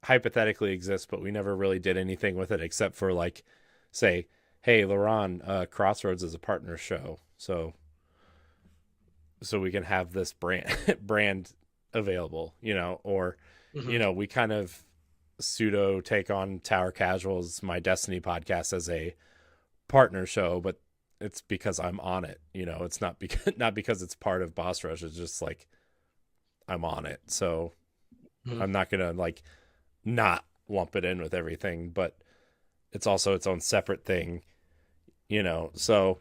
hypothetically exists, but we never really did anything with it except for like, say, hey, Laron, Crossroads is a partner show. So we can have this brand available, or, Hmm. we kind of pseudo take on Tower Casual's My Destiny podcast as a partner show, but it's because I'm on it. It's not because it's part of Boss Rush. It's just like I'm on it, so Hmm. I'm not gonna like not lump it in with everything. But it's also its own separate thing. So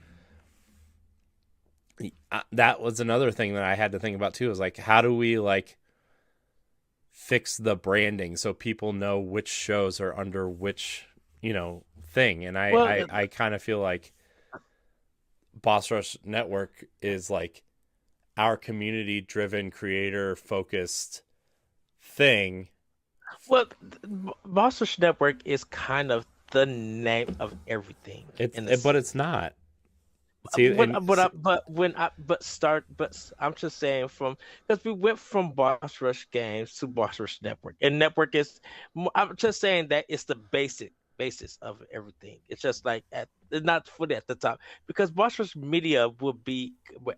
that was another thing that I had to think about too. Is like, how do we like fix the branding so people know which shows are under which thing? And I Well, I, I kind of feel like Boss Rush Network is like our community driven, creator focused thing. well, Boss Rush Network is kind of the name of everything in the But sense. it's not. See, and I'm just saying from because we went from Boss Rush Games to Boss Rush Network, and Network is. I'm just saying that it's the basis of everything. It's just like it's not fully at the top because Boss Rush Media will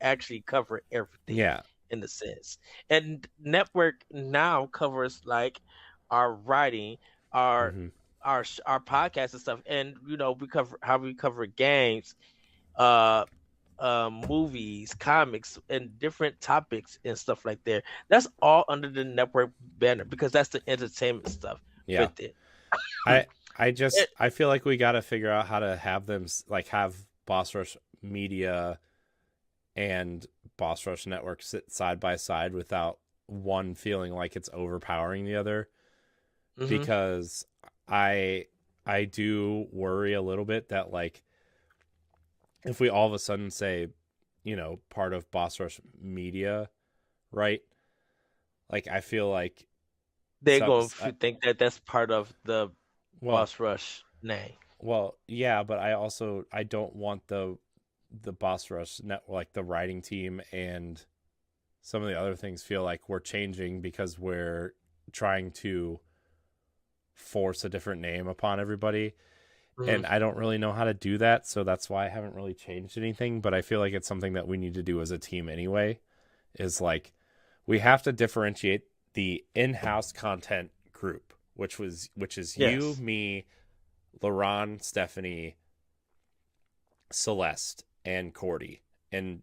actually cover everything yeah. in the sense, and Network now covers like our writing, our Hmm. our podcast and stuff, and we cover how we cover games, uh movies, comics, and different topics and stuff like that. That's all under the network banner because that's the entertainment stuff Yeah. with it. I I It- just I feel like we got to figure out how to have them like have Boss Rush Media and Boss Rush Network sit side by side without one feeling like it's overpowering the other, mhm. because I I do worry a little bit that like if we all of a sudden say, part of Boss Rush Media, right? Like I feel like They're some going to think that that's part of the well, Boss Rush name. yeah, but I don't want the Boss Rush net like the writing team and some of the other things feel like we're changing because we're trying to force a different name upon everybody. Mhm. And I don't really know how to do that, so that's why I haven't really changed anything, but I feel like it's something that we need to do as a team anyway. Is like we have to differentiate the in-house content group, which is you, Yes, me, Laron, Stephanie, Celeste, and Cordy, and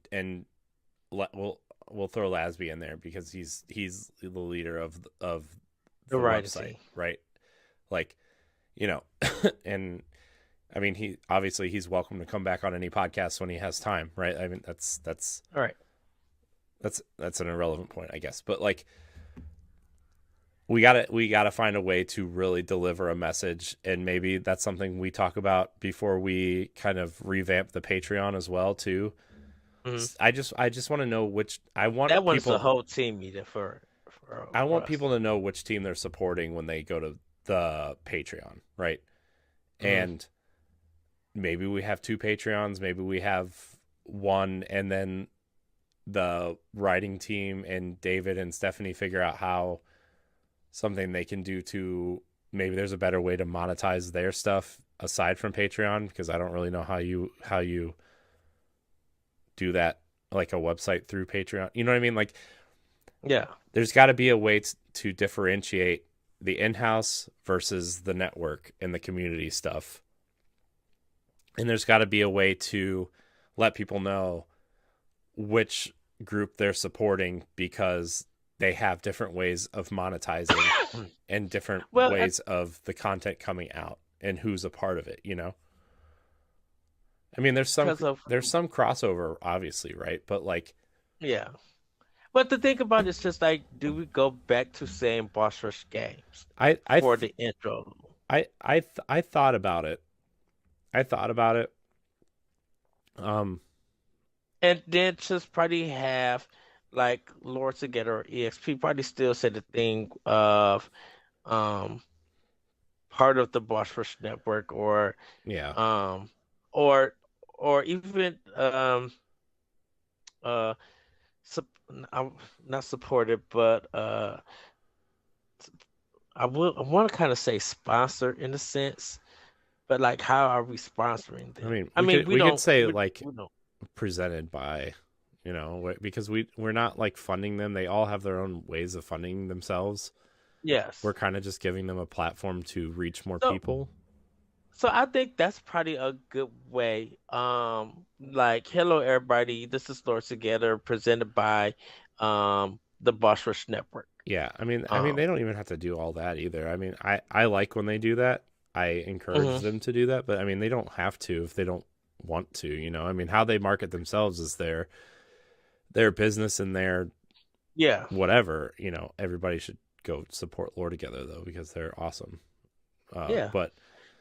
we'll throw Lasby in there because he's the leader of the the writing website, team. right? Like, you know, and I mean, he's welcome to come back on any podcast when he has time, right? I mean, All right. that's an irrelevant point, I guess. But like, we gotta find a way to really deliver a message, and maybe that's something we talk about before we kind of revamp the Patreon as well too. Mhm. I just want to know which I want That one's a people whole team meeting I for want us. people to know which team they're supporting when they go to the Patreon, right? Mhm. And maybe we have two Patreons, maybe we have one, and then the writing team and David and Stephanie figure out how something they can do to maybe there's a better way to monetize their stuff aside from Patreon, because I don't really know how you do that, like a website through Patreon. You know what I mean? Like Yeah. there's got to be a way to differentiate the in-house versus the network and the community stuff. And there's got to be a way to let people know which group they're supporting because they have different ways of monetizing and different Well, ways of the content coming out and who's a part of it. I mean, because of there's some crossover obviously, right? But like yeah. But the thing about it is just like, do we go back to saying Boss Rush games I I for the intro? I thought about it. I thought about it, Um, And then just probably have like Lore Together or EXP probably still say the thing of um part of the Boss Rush network yeah. um or or even uh sup I'm not supported but I want to kind of say sponsor in a sense, but like how are we sponsoring I them? mean, I mean we could say like we don't. presented by, because we're not like funding them. They all have their own ways of funding themselves. We're Yes. kind of just giving them a platform to reach more So people. So I think that's probably a good way. Like, hello everybody, this is Lord Together, presented by the Boss Rush Network. Yeah, I mean, Um, they don't even have to do all that either. I mean, I like when they do that. I encourage mhm, them to do that, but I mean, they don't have to if they don't want to. I mean, how they market themselves is their business and their yeah, whatever. Everybody should go support Lore Together though because they're awesome. yeah. But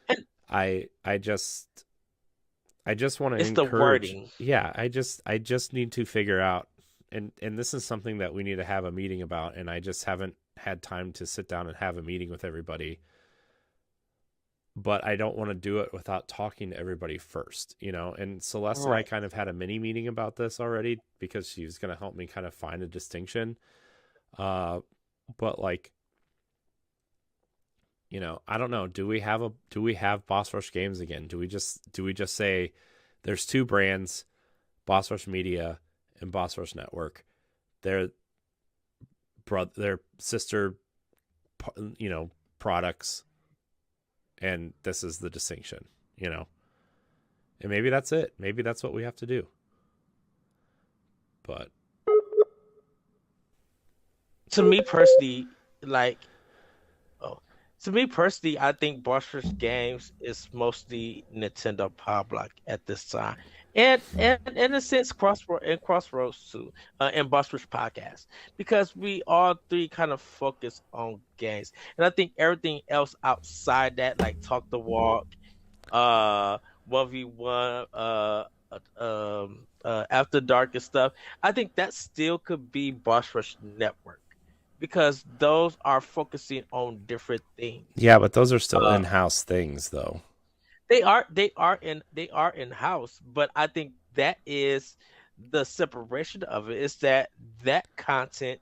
And I just want to it's the encourage. wording. Yeah, I just need to figure out, and this is something that we need to have a meeting about, and I just haven't had time to sit down and have a meeting with everybody. But I don't want to do it without talking to everybody first. And Celeste and I Right. kind of had a mini meeting about this already because she was going to help me kind of find a distinction. Uh, but like, I don't know. Do we have Boss Rush Games again? Do we just say there's two brands, Boss Rush Media and Boss Rush Network. They're they're sister, products, and this is the distinction. You know, and maybe that's it. Maybe that's what we have to do. But To me personally, like, oh, to me personally, I think Boss Rush Games is mostly Nintendo Pow Block at this time, and in a sense, Crossroads too, and Boss Rush Podcast, because we all three kind of focus on games, and I think everything else outside that, like Talk the Walk, uh, 1v1, After Dark and stuff, I think that still could be Boss Rush Network because those are focusing on different things. yeah, but those are still Uh, in-house things, though. they are in house, but I think that is the separation of it is that that content,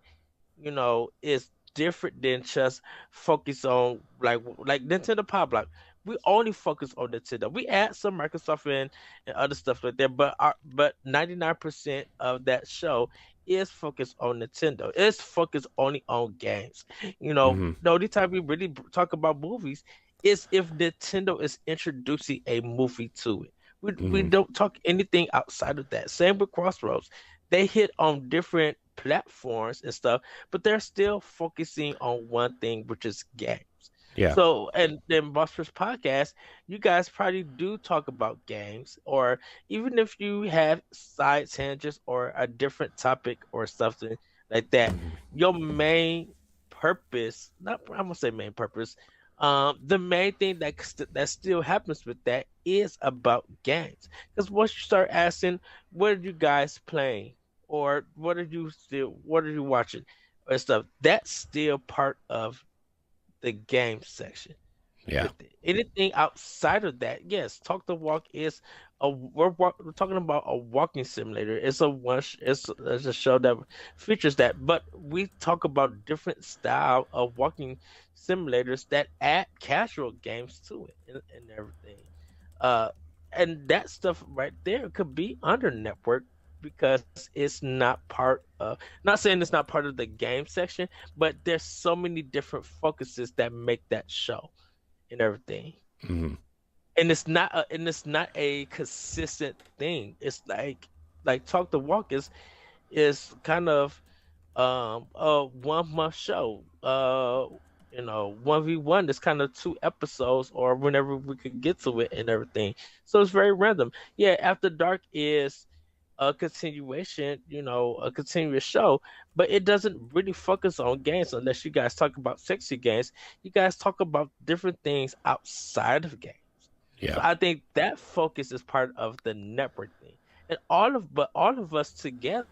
is different than just focus on like Nintendo Power Block. We only focus on Nintendo. We add some Microsoft and other stuff like that, but 99% of that show is focused on Nintendo. It's focused only on games. Hmm. The only time we really talk about movies is if Nintendo is introducing a movie to it. We Hmm. don't talk anything outside of that. Same with Crossroads. They hit on different platforms and stuff, but they're still focusing on one thing, which is games. Yeah. So, and then Buster's podcast, you guys probably do talk about games, or even if you have side tangents or a different topic or something like that, Hmm. your main purpose, not I'm gonna say main purpose, the main thing that still happens with that is about games. Because once you start asking, what are you guys playing? Or what are you watching or stuff, that's still part of the game section Yeah. with it. Anything outside of that, yes, Talk the Walk is we're talking about a walking simulator. It's it's a show that features that, but we talk about different style of walking simulators that add casual games to it and everything. Uh, and that stuff right there could be under network because it's not part of, not saying it's not part of the game section, but there's so many different focuses that make that show and everything. Hmm. And it's not a consistent thing. It's like Talk the Walk is kind of a 1 month show. 1v1 is kind of 2 episodes or whenever we could get to it and everything. So it's very random. Yeah, After Dark is a continuation, a continuous show, but it doesn't really focus on games unless you guys talk about sexy games. You guys talk about different things outside of games. So Yeah. I think that focus is part of the network thing. and all of us together.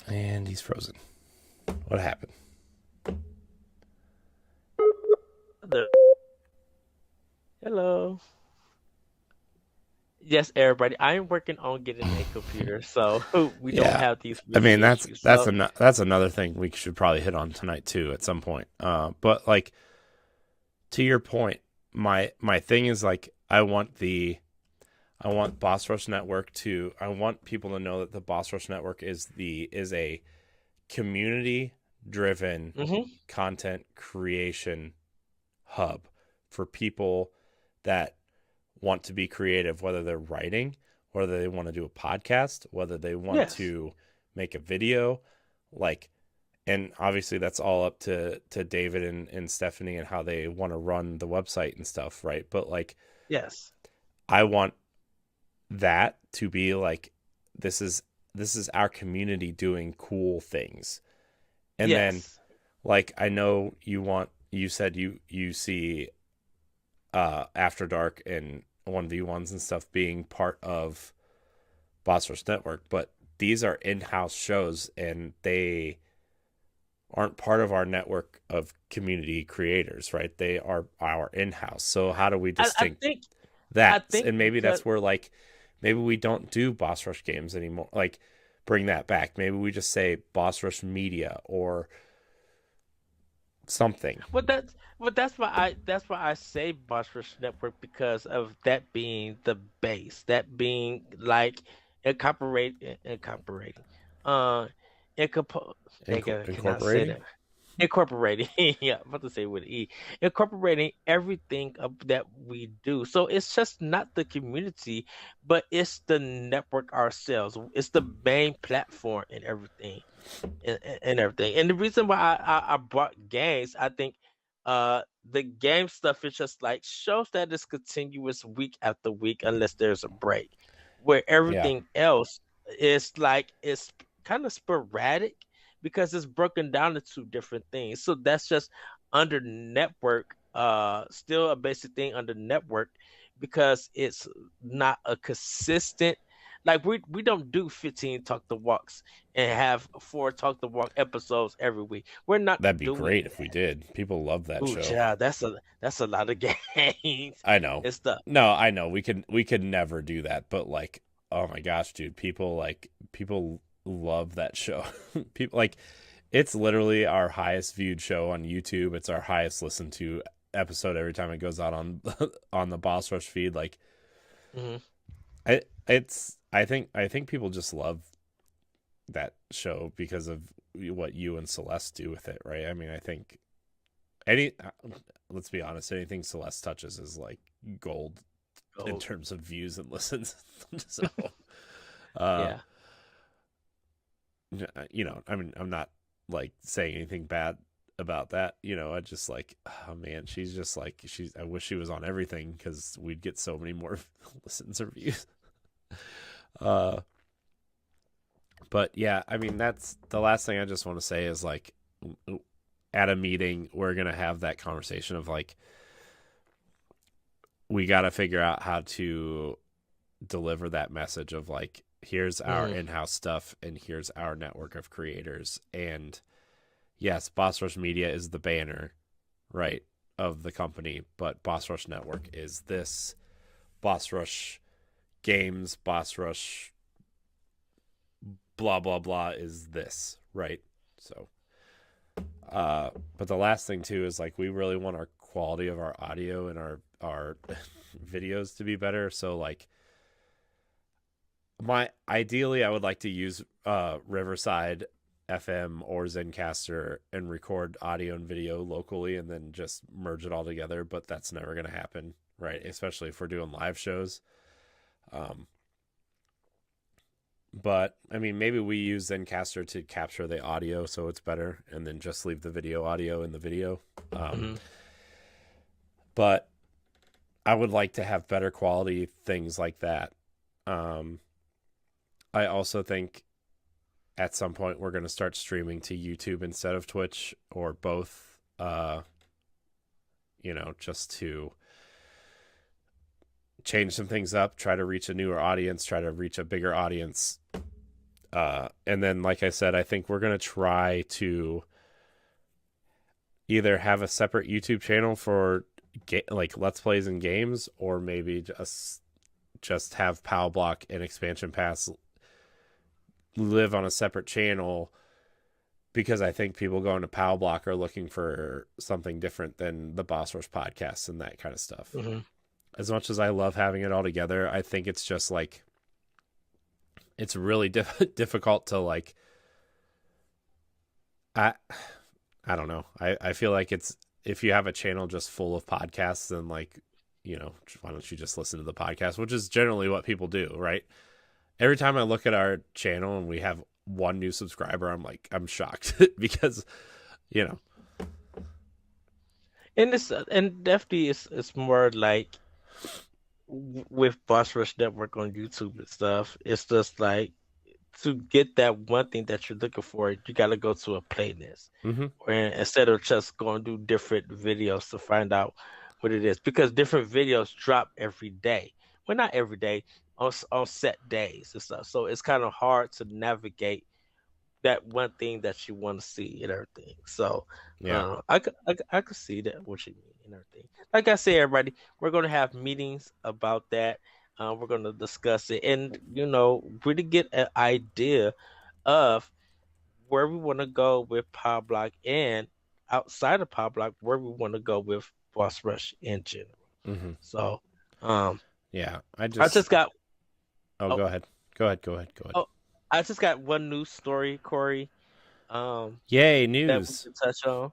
And he's frozen. What happened? Hello. Yes, everybody. I am working on getting a computer, so we don't Yeah. have these I many mean, issues. that's So an, that's another thing we should probably hit on tonight too at some point. But like to your point, my thing is like I want Boss Rush Network to I want people to know that the Boss Rush Network is a community driven hmm content creation hub for people that want to be creative, whether they're writing, whether they want to do a podcast, whether they want yes, to make a video, like, and obviously that's all up to David and Stephanie and how they want to run the website and stuff, right? But like, yes, I want that to be like, this is this is our community doing cool things, and then yes, like I know you said you see After Dark and 1v1s and stuff being part of Boss Rush Network, but these are in-house shows and they aren't part of our network of community creators, right? They are our in-house. So how do we I distinct think I that? think And maybe because that's where like maybe we don't do Boss Rush games anymore. Like bring that back. Maybe we just say Boss Rush Media or something. that's why I say Boss Rush Network because of that being the base, that being like incorporating, uh, incompo. They cannot say Incorporating? that. Incorporating, yeah, I'm about to say with E, incorporating everything that we do. So it's just not the community, but it's the network ourselves. It's the main platform and everything and everything. And the reason why I brought games, I think the game stuff is just like shows that it's continuous week after week unless there's a break. Where Yeah. everything else is like it's kind of sporadic because it's broken down into different things. So that's just under network, still a basic thing under network because it's not a consistent like we don't do 15 talk the walks and have four talk the walk episodes every week. We're not That'd be doing great if that. we did. People love that Ooh, show. child, that's a lot of games I know. and stuff. No, I know. We could never do that, but like, oh my gosh, dude, people love that show. People like it's literally our highest viewed show on YouTube. It's our highest listened to episode every time it goes out on on the Boss Rush feed. Like hmm I think people just love that show because of what you and Celeste do with it, right? I mean, I think any let's be honest, anything Celeste touches is like gold in Oh, terms of views and listens. So, uh, yeah. you know, I mean, I'm not like saying anything bad about that. You know, I just like, oh man, she's just like, she's, I wish she was on everything because we'd get so many more listens or views. Uh, but yeah, I mean, that's the last thing I just want to say is like, at a meeting, we're going to have that conversation of like, we got to figure out how to deliver that message of like, here's our hmm in-house stuff and here's our network of creators. And yes, Boss Rush Media is the banner, right, of the company, but Boss Rush Network is this. Boss Rush Games, Boss Rush blah blah blah is this, right? So but the last thing too is like we really want our quality of our audio and our videos to be better. So like my ideally I would like to use Riverside FM or Zencaster and record audio and video locally and then just merge it all together, but that's never going to happen, right? Especially if we're doing live shows. Um, but I mean, maybe we use Zencaster to capture the audio so it's better, and then just leave the video audio in the video. Um, hmm but I would like to have better quality things like that. Um, I also think at some point we're going to start streaming to YouTube instead of Twitch or both. You know, just to change some things up, try to reach a newer audience, try to reach a bigger audience. And then, like I said, I think we're going to try to either have a separate YouTube channel for like Let's Plays and games, or maybe just have Pow Block and Expansion Pass live on a separate channel, because I think people going to Pow Block are looking for something different than the Boss Rush podcast and that kind of stuff. Mm-hmm. As much as I love having it all together, I think it's just like it's really difficult to like. I don't know. I feel like it's, if you have a channel just full of podcasts, then like, why don't you just listen to the podcast, which is generally what people do, right? Every time I look at our channel and we have one new subscriber, I'm shocked because, And definitely it's more like with Boss Rush Network on YouTube and stuff. It's just like, to get that one thing that you're looking for, you got to go to a playlist, and instead of just going to do different videos to find out what it is, because different videos drop every day. Well, not every day, on set days and stuff. So it's kind of hard to navigate that one thing that you want to see and everything. So yeah, I could see that what you mean and everything. Like I said, everybody, we're gonna have meetings about that. We're gonna discuss it, and really get an idea of where we want to go with Power Block, and outside of Power Block, where we want to go with Boss Rush in general. So, yeah, I just got. Oh, Oh, go ahead. Go ahead. oh, I just got one news story, Corey. Yay, That we news. can touch on.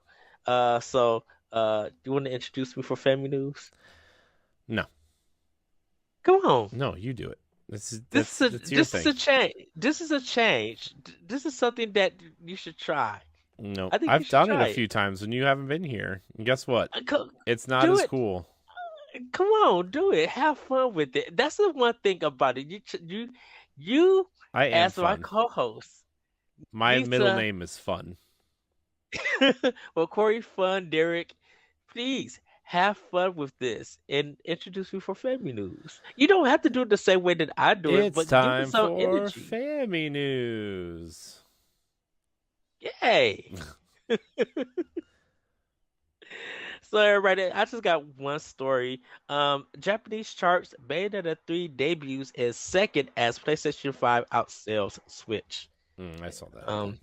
Do you want to introduce me for family news? No. Come on. No, you do it. That's your This is thing. a change. This is a change. This is something that you should try. No, I think you I've should done it a try it. few times when you haven't been here. And guess what? It's not Do as it. cool. Come on, do it. Have fun with it. That's the one thing about it. You I am as my fun. co-host My need middle to. name is Fun. Well, Corey, Fun, Derek, please have fun with this and introduce me for family news. You don't have to do it the same way that I do it, It's but give me time some for energy. family news. Yay! So everybody, I just got one story. Japanese charts, Bayonetta 3 debuts is second as PlayStation 5 outsells Switch. I saw that. Um,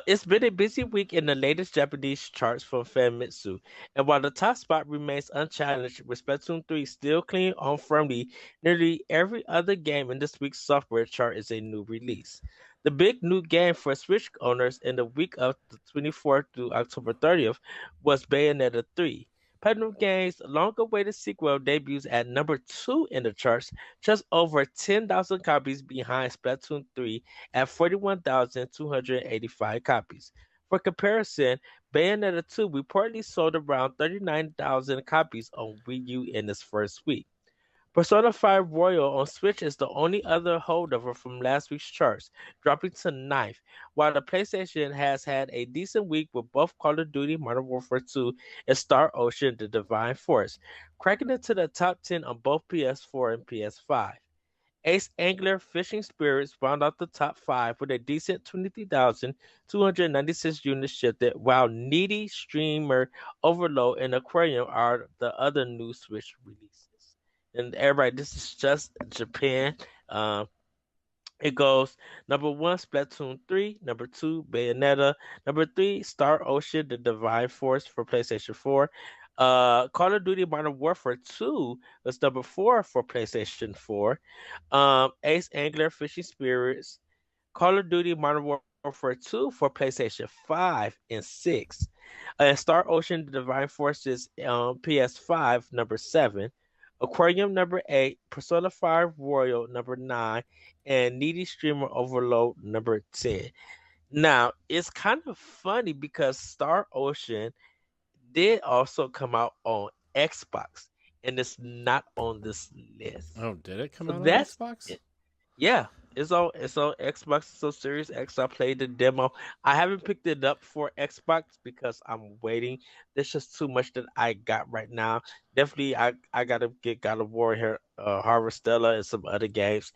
it's been a busy week in the latest Japanese charts from Famitsu, and while the top spot remains unchallenged, with Splatoon 3 still clinging on firmly, nearly every other game in this week's software chart is a new release. The big new game for Switch owners in the week of the 24th through October 30th was Bayonetta 3. Platinum Games' long-awaited sequel debuts at number 2 in the charts, just over 10,000 copies behind Splatoon 3 at 41,285 copies. For comparison, Bayonetta 2 reportedly sold around 39,000 copies on Wii U in its first week. Persona 5 Royal on Switch is the only other holdover from last week's charts, dropping to ninth, while the PlayStation has had a decent week with both Call of Duty Modern Warfare 2 and Star Ocean The Divine Force, cracking into the top 10 on both PS4 and PS5. Ace Angler Fishing Spirits round out the top 5 with a decent 23,296 units shipped, while Needy Streamer Overload and Aquarium are the other new Switch releases. And everybody, this is just Japan. It goes number 1, Splatoon 3, number 2, Bayonetta, number 3, Star Ocean, The Divine Force for PlayStation 4. Call of Duty Modern Warfare 2 was number 4 for PlayStation 4. Ace Angler Fishing Spirits, Call of Duty Modern Warfare 2 for PlayStation 5 and 6. And Star Ocean The Divine Forces PS5 number 7. Aquarium number 8, Persona 5 Royal number 9, and Needy Streamer Overload number 10. Now, it's kind of funny because Star Ocean did also come out on Xbox, and it's not on this list. Oh, did it come So out on that's Xbox? it. Yeah. It's on Xbox. It's on Series X. I played the demo. I haven't picked it up for Xbox because I'm waiting. There's just too much that I got right now. Definitely, I gotta get God of War here, Harvestella, and some other games.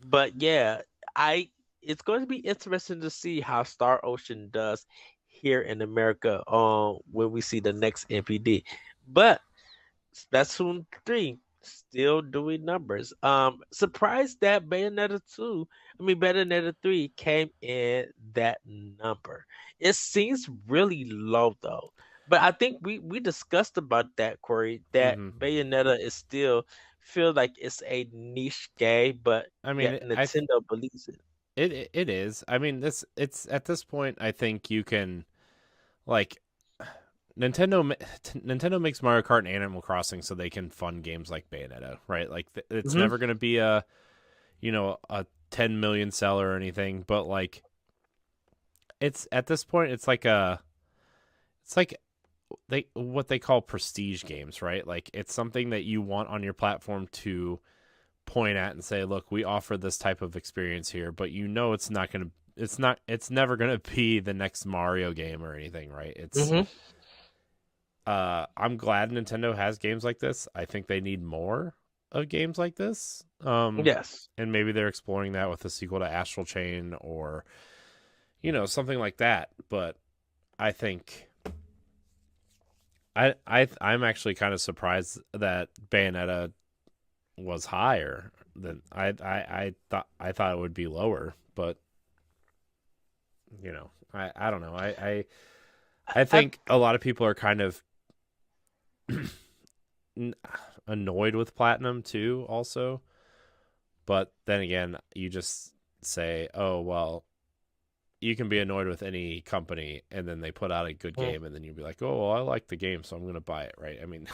But yeah, I it's going to be interesting to see how Star Ocean does here in America when we see the next NPD. But Splatoon 3 still doing numbers. Surprised that Bayonetta 3 came in that number. It seems really low though. But I think we discussed about that, Corey, that Hmm. Bayonetta is still feel like it's a niche game, but I mean, yet Nintendo believes it. it is. I mean, this it's at this point. I think you can like Nintendo makes Mario Kart and Animal Crossing so they can fund games like Bayonetta, right? Like it's Hmm. never going to be a 10 million seller or anything, but like it's at this point it's like they what they call prestige games, right? Like it's something that you want on your platform to point at and say, "Look, we offer this type of experience here," but it's never going to be the next Mario game or anything, right? It's Hmm. I'm glad Nintendo has games like this. I think they need more of games like this. Yes. And maybe they're exploring that with a sequel to Astral Chain or something like that. But I think I'm actually kind of surprised that Bayonetta was higher than I thought it would be lower, but I don't know. I I think a lot of people are kind of annoyed with Platinum too, also. But then again, you just say, "Oh well, you can be annoyed with any company," and then they put out a good mm, game, and then you'll be like, "Oh well, I like the game, so I'm going to buy it." Right? I mean,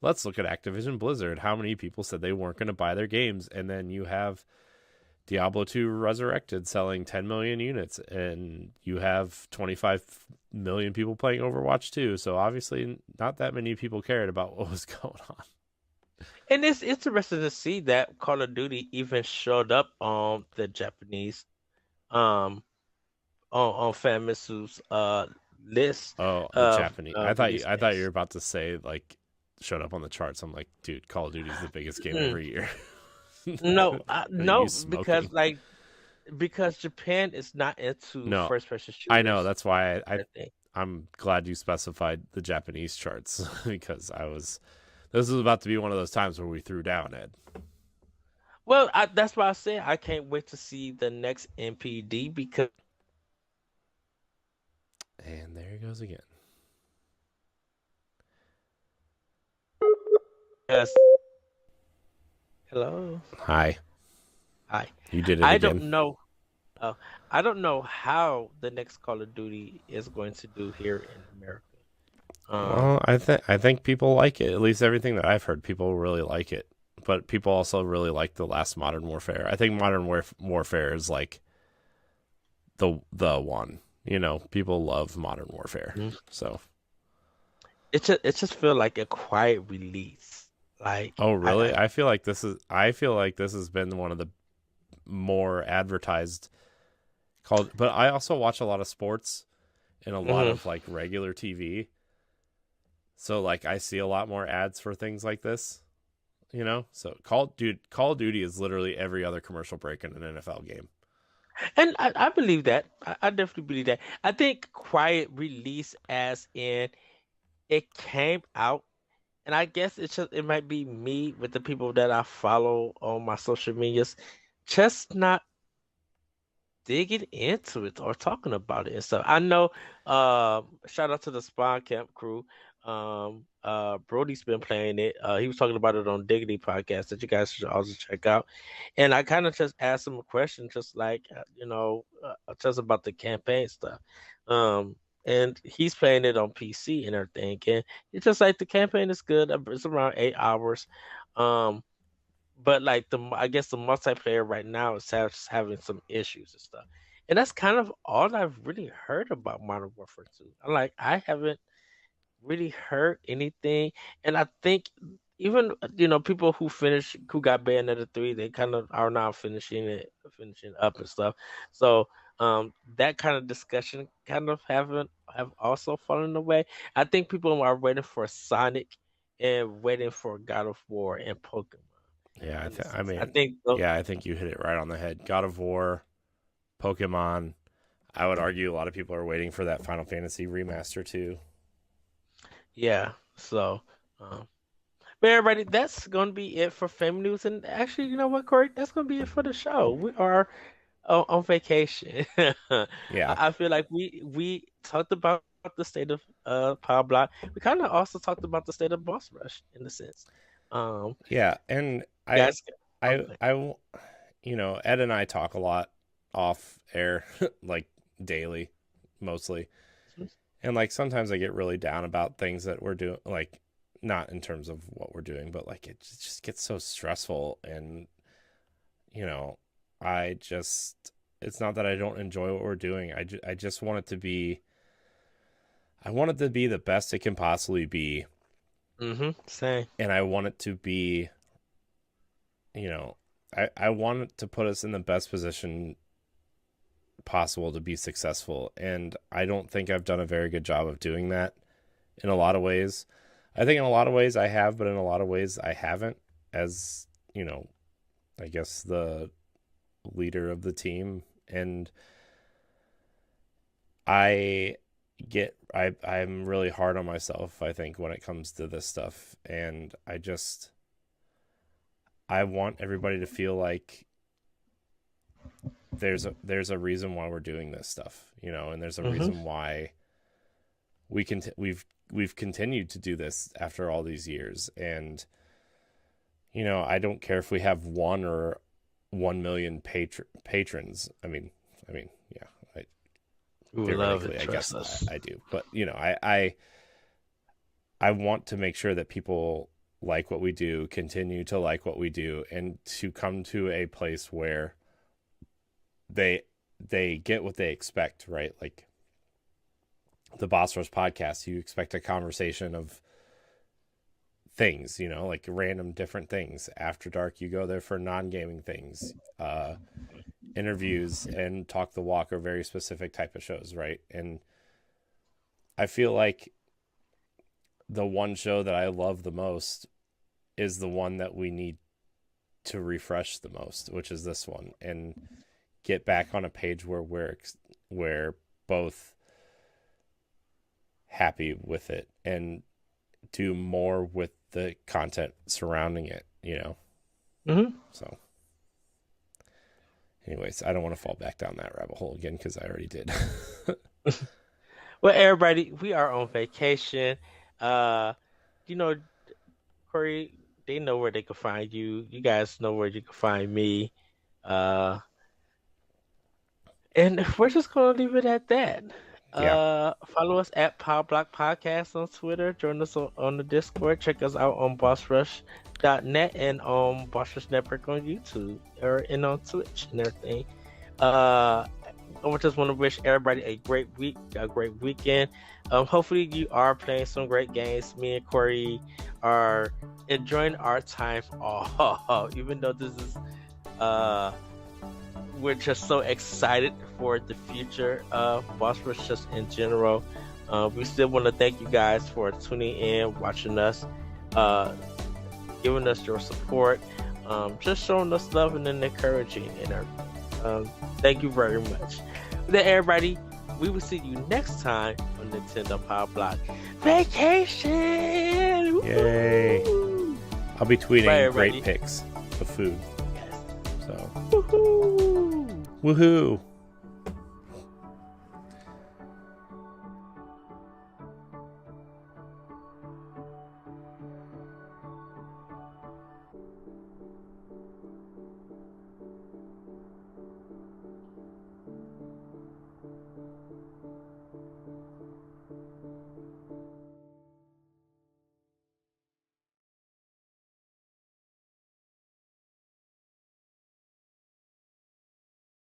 let's look at Activision Blizzard. How many people said they weren't going to buy their games, and then you have Diablo 2 Resurrected selling 10 million units, and you have 25 million people playing Overwatch 2. So obviously, not that many people cared about what was going on. and it's interesting to see that Call of Duty even showed up on the Japanese um on Famitsu's list Oh, the of Japanese. release I thought you were dates. about to say like showed up on the charts. I'm like, dude, Call of Duty is the biggest game Mm. every year. No, Are you no, smoking? because Japan is not into No, first person I know. shooters. That's why I think. I'm glad you specified the Japanese charts because this was about to be one of those times where we threw down, Ed. Well, that's why I said I can't wait to see the next NPD because And there he goes again. hello, Hi, hi, you did it I again. don't know. Uh, I don't know how the next Call of Duty is going to do here in America. Um, Well, I think people like it. At least everything that I've heard, people really like it. But people also really like the last Modern Warfare. I think Warfare is like the one. People love Modern Warfare. mhm. So, It just feel like a quiet release. Like oh I really? I feel like this has been one of the more advertised called. But I also watch a lot of sports and a lot mhm. of like regular TV. So like I see a lot more ads for things like this. So Call of Duty is literally every other commercial break in an NFL game. And I believe that. I definitely believe that. I think quiet release as in it came out, and I guess it might be me with the people that I follow on my social medias, just not digging into it or talking about it and stuff. I know shout out to the Spawn Camp crew. Brody's been playing it. He was talking about it on Diggity podcast that you guys should also check out. And I kind of just asked him a question just like just about the campaign stuff. Um and he's playing it on PC and everything. And it's just like the campaign is good. It's around 8 hours. Um but like I guess the multiplayer right now is having some issues and stuff. And that's kind of all I've really heard about Modern Warfare 2. I haven't really heard anything. And I think even people who got Bayonetta 3, they kind of are now finishing up and stuff. So that kind of discussion kind of have also fallen away. I think people are waiting for Sonic and waiting for God of War and Pokemon. Yeah, In a I sense, I mean, think yeah, I think you hit it right on the head. God of War, Pokemon. I would argue a lot of people are waiting for that Final Fantasy remaster too. yeah. So, um, but everybody, that's gonna be it for Fame News. And actually, you know what, Corey? That's gonna be it for the show. We are on vacation. Yeah, I feel like we talked about the state of Power Block. We kind of also talked about the state of Boss Rush in a sense. Um, yeah, and guys, I, okay. I, Ed and I talk a lot off air, like daily, mostly, and like sometimes I get really down about things that we're doing, like not in terms of what we're doing, but like it just gets so stressful, and you know, I just it's not that I don't enjoy what we're doing. I just want it to be I want it to be the best it can possibly be, Same. and I want it to be, you know, I want it to put us in the best position possible to be successful, and I don't think I've done a very good job of doing that in a lot of ways. I think in a lot of ways I have, but in a lot of ways I haven't, as, I guess the leader of the team. And I'm really hard on myself, I think, when it comes to this stuff. And I want everybody to feel like there's a reason why we're doing this stuff, and there's a hmm reason why we've continued to do this after all these years. And I don't care if we have 1 million patrons. Yeah, We would love it. theoretically, I Trust guess us. I do. But I want to make sure that people like what we do, continue to like what we do, and to come to a place where they get what they expect, right? Like the Boss Rush podcast, you expect a conversation of things, like random different things. After Dark, you go there for non-gaming things. Interviews and Talk the Walk are very specific type of shows, right? And I feel like the one show that I love the most is the one that we need to refresh the most, which is this one, and get back on a page where we're both happy with it and do more with the content surrounding it, hmm So anyways, I don't want to fall back down that rabbit hole again because I already did. Well, everybody, we are on vacation. Uh, you know, Corey, they know where they can find you. You guys know where you can find me. Uh, and we're just gonna leave it at that. Yeah. Follow us at Power Block Podcast on Twitter. Join us on the Discord. Check us out on BossRush.net and on Boss Rush Network on YouTube and on Twitch and everything. I just want to wish everybody a great week, a great weekend. Hopefully you are playing some great games. Me and Corey are enjoying our time off, even though this is we're just so excited for the future of Boss Rush just in general. We still want to thank you guys for tuning in, watching us, giving us your support, just showing us love and encouraging and everything. Thank you very much. Then everybody, we will see you next time on Nintendo Power Block Vacation. Yay. Woo-hoo! I'll be tweeting Bye, great everybody. pics of food. Yes. So, Woo-hoo! woohoo.